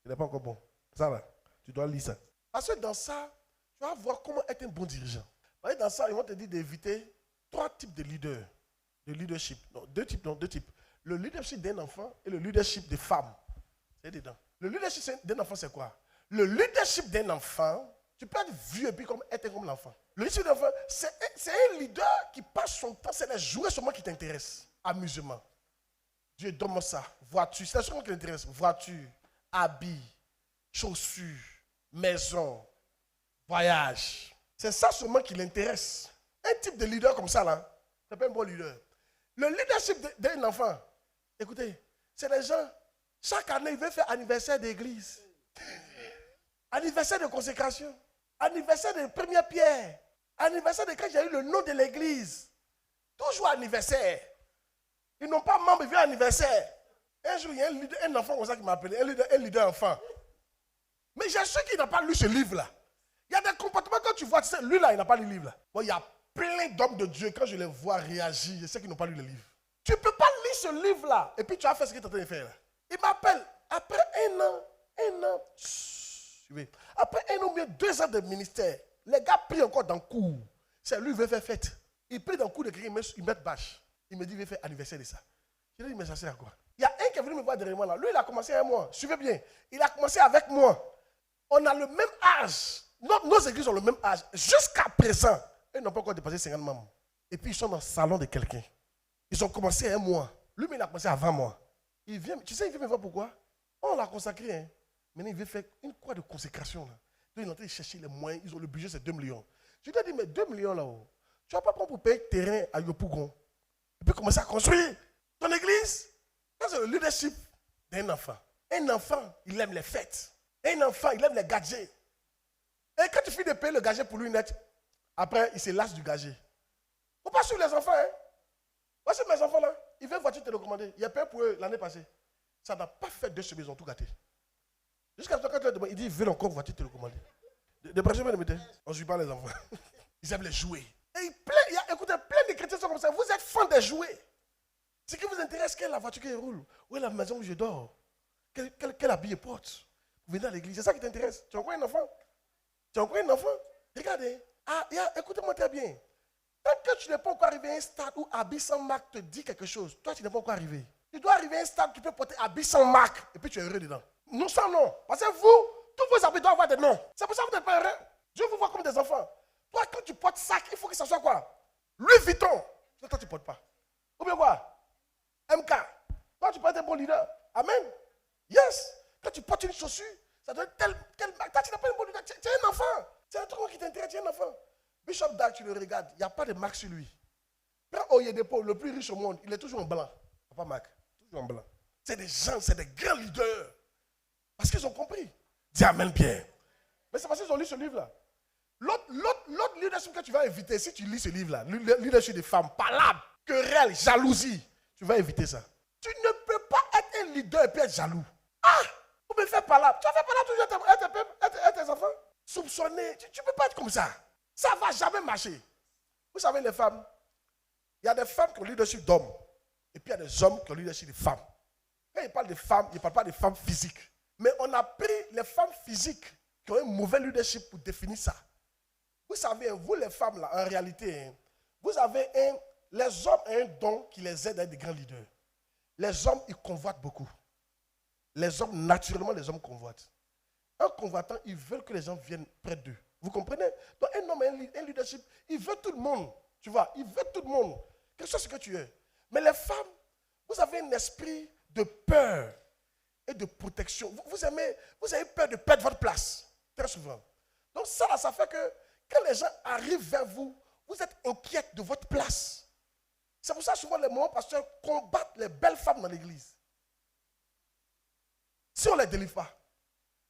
tu n'es pas encore bon. Ça là, tu dois lire ça. Parce que dans ça, tu vas voir comment être un bon dirigeant. Parce que dans ça, ils vont te dire d'éviter 3 types de leaders. De leadership. Non, 2 types. Le leadership d'un enfant et le leadership des femmes. C'est dedans. Le leadership d'un enfant, c'est quoi? Le leadership d'un enfant, tu peux être vieux et puis être comme l'enfant. Le leadership d'un enfant, c'est un leader qui passe son temps, c'est les jouets seulement qui t'intéressent. Amusement. Dieu donne-moi ça. Voiture, c'est seulement qui t'intéresse. Voiture, habits, chaussures, maison, voyage. C'est ça seulement qui l'intéresse. Un type de leader comme ça, là, c'est pas un bon leader. Le leadership d'un enfant, écoutez, c'est les gens, chaque année, ils veulent faire anniversaire d'église, anniversaire de consécration, anniversaire de première pierre, anniversaire de quand j'ai eu le nom de l'église. Toujours anniversaire. Ils n'ont pas membre, ils veulent anniversaire. Un jour, il y a un enfant comme ça qui m'a appelé, un leader enfant. Mais j'ai ceux qui n'ont pas lu ce livre-là. Il y a des comportements, quand tu vois, tu sais, lui là, il n'a pas lu le livre. Là. Bon, il y a plein d'hommes de Dieu, quand je les vois réagir, je sais qu'ils n'ont pas lu le livre. Tu ne peux pas lire ce livre-là, et puis tu as fait ce qu'il est en train de faire. Là. Il m'appelle, après un an, après 1 an ou bien 2 ans de ministère, les gars prient encore dans le cours. C'est lui qui veut faire fête. Il prie dans le cours de quelqu'un, il met bâche. Il me dit, il veut faire anniversaire de ça. Je lui dis, mais ça sert à quoi? Il y a un qui est venu me voir derrière moi là. Lui, il a commencé avec moi. Suivez bien. Il a commencé avec moi. On a le même âge. Nos églises ont le même âge. Jusqu'à présent, ils n'ont pas encore dépassé 50 membres. Et puis, ils sont dans le salon de quelqu'un. Ils ont commencé un mois. Lui, mais il a commencé avant moi. Il vient, tu sais, il vient me voir pourquoi? On l'a consacré. Hein. Maintenant, il veut faire une croix de consécration. Là. Donc, ils sont en train de chercher les moyens. Ils ont le budget, c'est 2 millions. Je lui ai dit, mais 2 millions là-haut, tu ne vas pas prendre pour payer le terrain à Yopougon. Et puis commencer à construire ton église. Ça, c'est le leadership d'un enfant. Un enfant, il aime les fêtes. Un enfant, il aime les gadgets. Et quand tu finis de payer le gadget pour lui net, après, il se lasse du gadget. Il ne faut pas suivre les enfants. Hein. Voici mes enfants là. Ils veulent une voiture télécommandée. Il a payé pour eux l'année passée. Ça n'a pas fait 2 semaines, ils ont tout gâté. Jusqu'à ce quand tu leur demandes, il dit, ils veulent encore une voiture télécommandée. De prochaine on ne suit pas les enfants. Ils aiment les jouets. Et écoutez, plein de chrétiens sont comme ça. Vous êtes fans des jouets. Ce qui vous intéresse, quelle est la voiture qui roule? Où est la maison où je dors? Quel habit je porte? Vous venez à l'église, c'est ça qui t'intéresse. Tu as encore un enfant? Regardez, Écoutez-moi très bien. Tant que tu n'es pas encore arrivé à un stade où habit sans marque te dit quelque chose, toi, tu n'es pas encore arrivé. Tu dois arriver à un stade où tu peux porter habit sans marque et puis tu es heureux dedans. Non sans nom. Parce que vous, tous vos habits doivent avoir des noms. C'est pour ça que vous n'êtes pas heureux. Dieu vous voit comme des enfants. Toi, quand tu portes sac, il faut que ça soit quoi? Louis Vuitton. Toi, tu ne portes pas. Ou bien quoi? MK. Toi, tu peux être un bon leader. Amen. Yes. Quand tu portes une chaussure, ça doit être telle marque. Toi, tu n'as pas un bon leader. Tu es un enfant. C'est un truc qui t'intéresse, tu es un enfant. Bishop Dag, tu le regardes, il n'y a pas de marque sur lui. Prends Oyedepo, le plus riche au monde, il est toujours en blanc. Pas marque, toujours en blanc. C'est des gens, c'est des grands leaders. Parce qu'ils ont compris. Dis amen bien. Mais c'est parce qu'ils ont lu ce livre-là. L'autre leadership que tu vas éviter, si tu lis ce livre-là, le leadership des femmes, palabres, querelles, jalousie, tu vas éviter ça. Tu ne peux pas être un leader et puis être jaloux. Vous me faites palabre. Tu vas faire palabre toujours à tes enfants. Soupçonner, tu ne peux pas être comme ça. Ça ne va jamais marcher. Vous savez, les femmes, il y a des femmes qui ont le leadership d'hommes. Et puis il y a des hommes qui ont le leadership de femmes. Quand il parle de femmes, il ne parle pas de femmes physiques. Mais on a pris les femmes physiques qui ont un mauvais leadership pour définir ça. Vous savez, vous les femmes, là, en réalité, vous avez les hommes ont un don qui les aide à être des grands leaders. Les hommes, ils convoitent beaucoup. Les hommes, naturellement, les hommes convoitent. Un convoitant, ils veulent que les gens viennent près d'eux. Vous comprenez? Donc un homme, un leadership, il veut tout le monde. Tu vois, il veut tout le monde. Quelque chose que tu es. Mais les femmes, vous avez un esprit de peur et de protection. Vous avez peur de perdre votre place. Très souvent. Donc ça fait que quand les gens arrivent vers vous, vous êtes inquiète de votre place. C'est pour ça que souvent les moments pasteurs combattent les belles femmes dans l'église. Si on ne les délivre pas.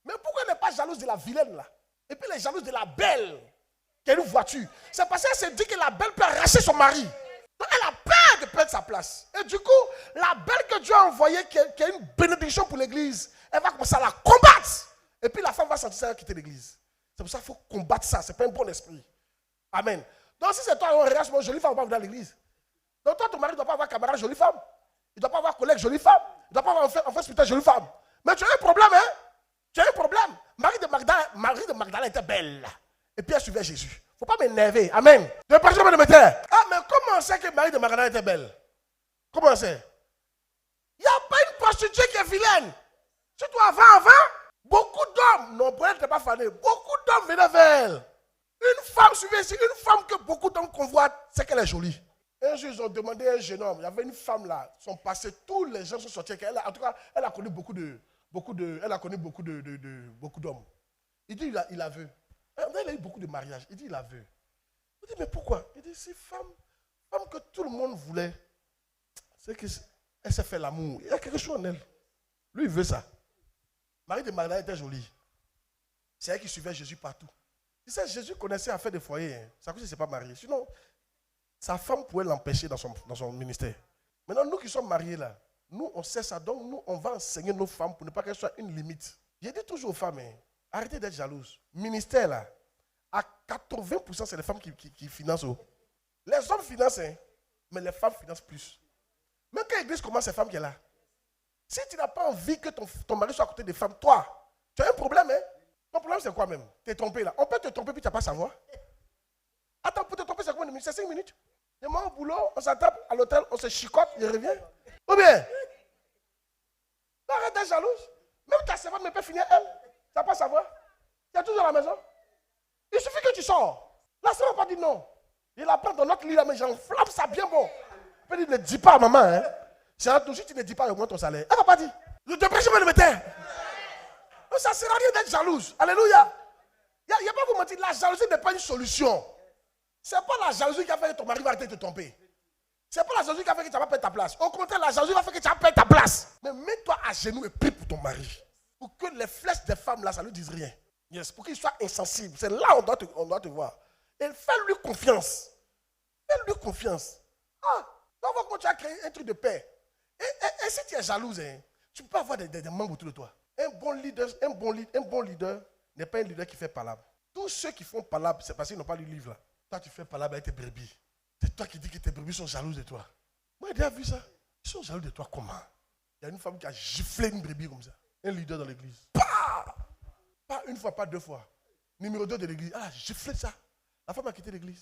Mais pourquoi elle n'est pas jalouse de la vilaine là? Et puis elle est jalouse de la belle qui a une voiture. C'est parce qu'elle s'est dit que la belle peut arracher son mari. Donc elle a peur de perdre sa place. Et du coup, la belle que Dieu a envoyée, qui a une bénédiction pour l'église, elle va commencer à la combattre. Et puis la femme va sentir ça quitter l'église. C'est pour ça qu'il faut combattre ça. Ce n'est pas un bon esprit. Amen. Donc si c'est toi, on regarde, jolie femme, on va venir à l'église. Donc toi, ton mari ne doit pas avoir camarade jolie femme. Il ne doit pas avoir collègue jolie femme. Il ne doit pas avoir enfant hospitalier jolie femme. Mais tu as un problème, hein? Tu as un problème. Marie de Magdala était belle. Et puis elle suivait Jésus. Il ne faut pas m'énerver. Amen. De partir de métier. Mais comment on sait que Marie de Magdala était belle? Comment on sait? Il n'y a pas une prostituée qui est vilaine. Surtout avant, beaucoup d'hommes, non, pour elle n'était pas fanée, beaucoup d'hommes venaient vers elle. Une femme suivait ici, une femme que beaucoup d'hommes convoitent, c'est qu'elle est jolie. Un jour, ils ont demandé à un jeune homme, il y avait une femme là, son passé, tous les gens sont sortis. En tout cas, elle a connu beaucoup d'hommes. Il dit, il a vu. Il a eu beaucoup de mariages. Il dit, il a vu. Il dit, mais pourquoi? Il dit, c'est femme que tout le monde voulait. C'est qu'elle s'est fait l'amour. Il y a quelque chose en elle. Lui, il veut ça. Marie de Magdala était jolie. C'est elle qui suivait Jésus partout. Tu sais, Jésus connaissait à faire des foyers. Hein. C'est à cause qu'il ne s'est pas marié. Sinon, sa femme pouvait l'empêcher dans son ministère. Maintenant, nous qui sommes mariés là, nous, on sait ça. Donc, nous, on va enseigner nos femmes pour ne pas qu'elles soient une limite. J'ai dit toujours aux femmes, hein, arrêtez d'être jalouses. Ministère là, à 80%, c'est les femmes qui financent. Les hommes financent, hein, mais les femmes financent plus. Même quand l'église commence, c'est les femmes qui sont là. Si tu n'as pas envie que ton mari soit à côté des femmes, toi, tu as un problème, hein? Ton problème, c'est quoi même? Tu es trompé là. On peut te tromper puis tu n'as pas à savoir. Attends, pour te tromper, c'est combien de minutes? C'est 5 minutes. Et moi, au boulot, on s'attrape à l'hôtel, on se chicote, je reviens. Ou bien? Arrête d'être jalouse. Même ta servante ne peut finir elle. Tu n'as pas à savoir. Tu es toujours à la maison. Il suffit que tu sors. La servante va pas dire non. Il la prend dans notre lit là, mais j'enflamme ça bien bon. Elle peut dire, ne dis pas à maman, hein. Si tu ne dis pas, augmente ton salaire. Elle ne va pas dire. Je te prêche, je vais le mettre. Ça ne sert à rien d'être jalouse. Alléluia. Il n'y a pas vous mentir, la jalousie n'est pas une solution. Ce n'est pas la jalousie qui a fait que ton mari va arrêter de te tromper. Ce n'est pas la jalousie qui a fait que tu vas perdre ta place. Au contraire, la jalousie va faire que tu vas perdre ta place. Mais mets-toi à genoux et prie pour ton mari. Pour que les flèches des femmes là, ça ne lui dise rien. Yes, pour qu'il soit insensible. C'est là où on doit te voir. Et fais-lui confiance. Fais-lui confiance. Donc on va continuer à créer un truc de paix. Et si tu es jalouse, hein, tu ne peux pas avoir des membres autour de toi. Un bon leader n'est pas un leader qui fait palabre. Tous ceux qui font palabre, c'est parce qu'ils n'ont pas lu le livre là. Toi, tu fais palabre avec tes brebis. C'est toi qui dis que tes brebis sont jalouses de toi. Moi, j'ai déjà vu ça. Ils sont jaloux de toi comment? Il y a une femme qui a giflé une brebis comme ça. Un leader dans l'église. Pas une fois, pas deux fois. Numéro 2 de l'église. Elle a giflé ça. La femme a quitté l'église.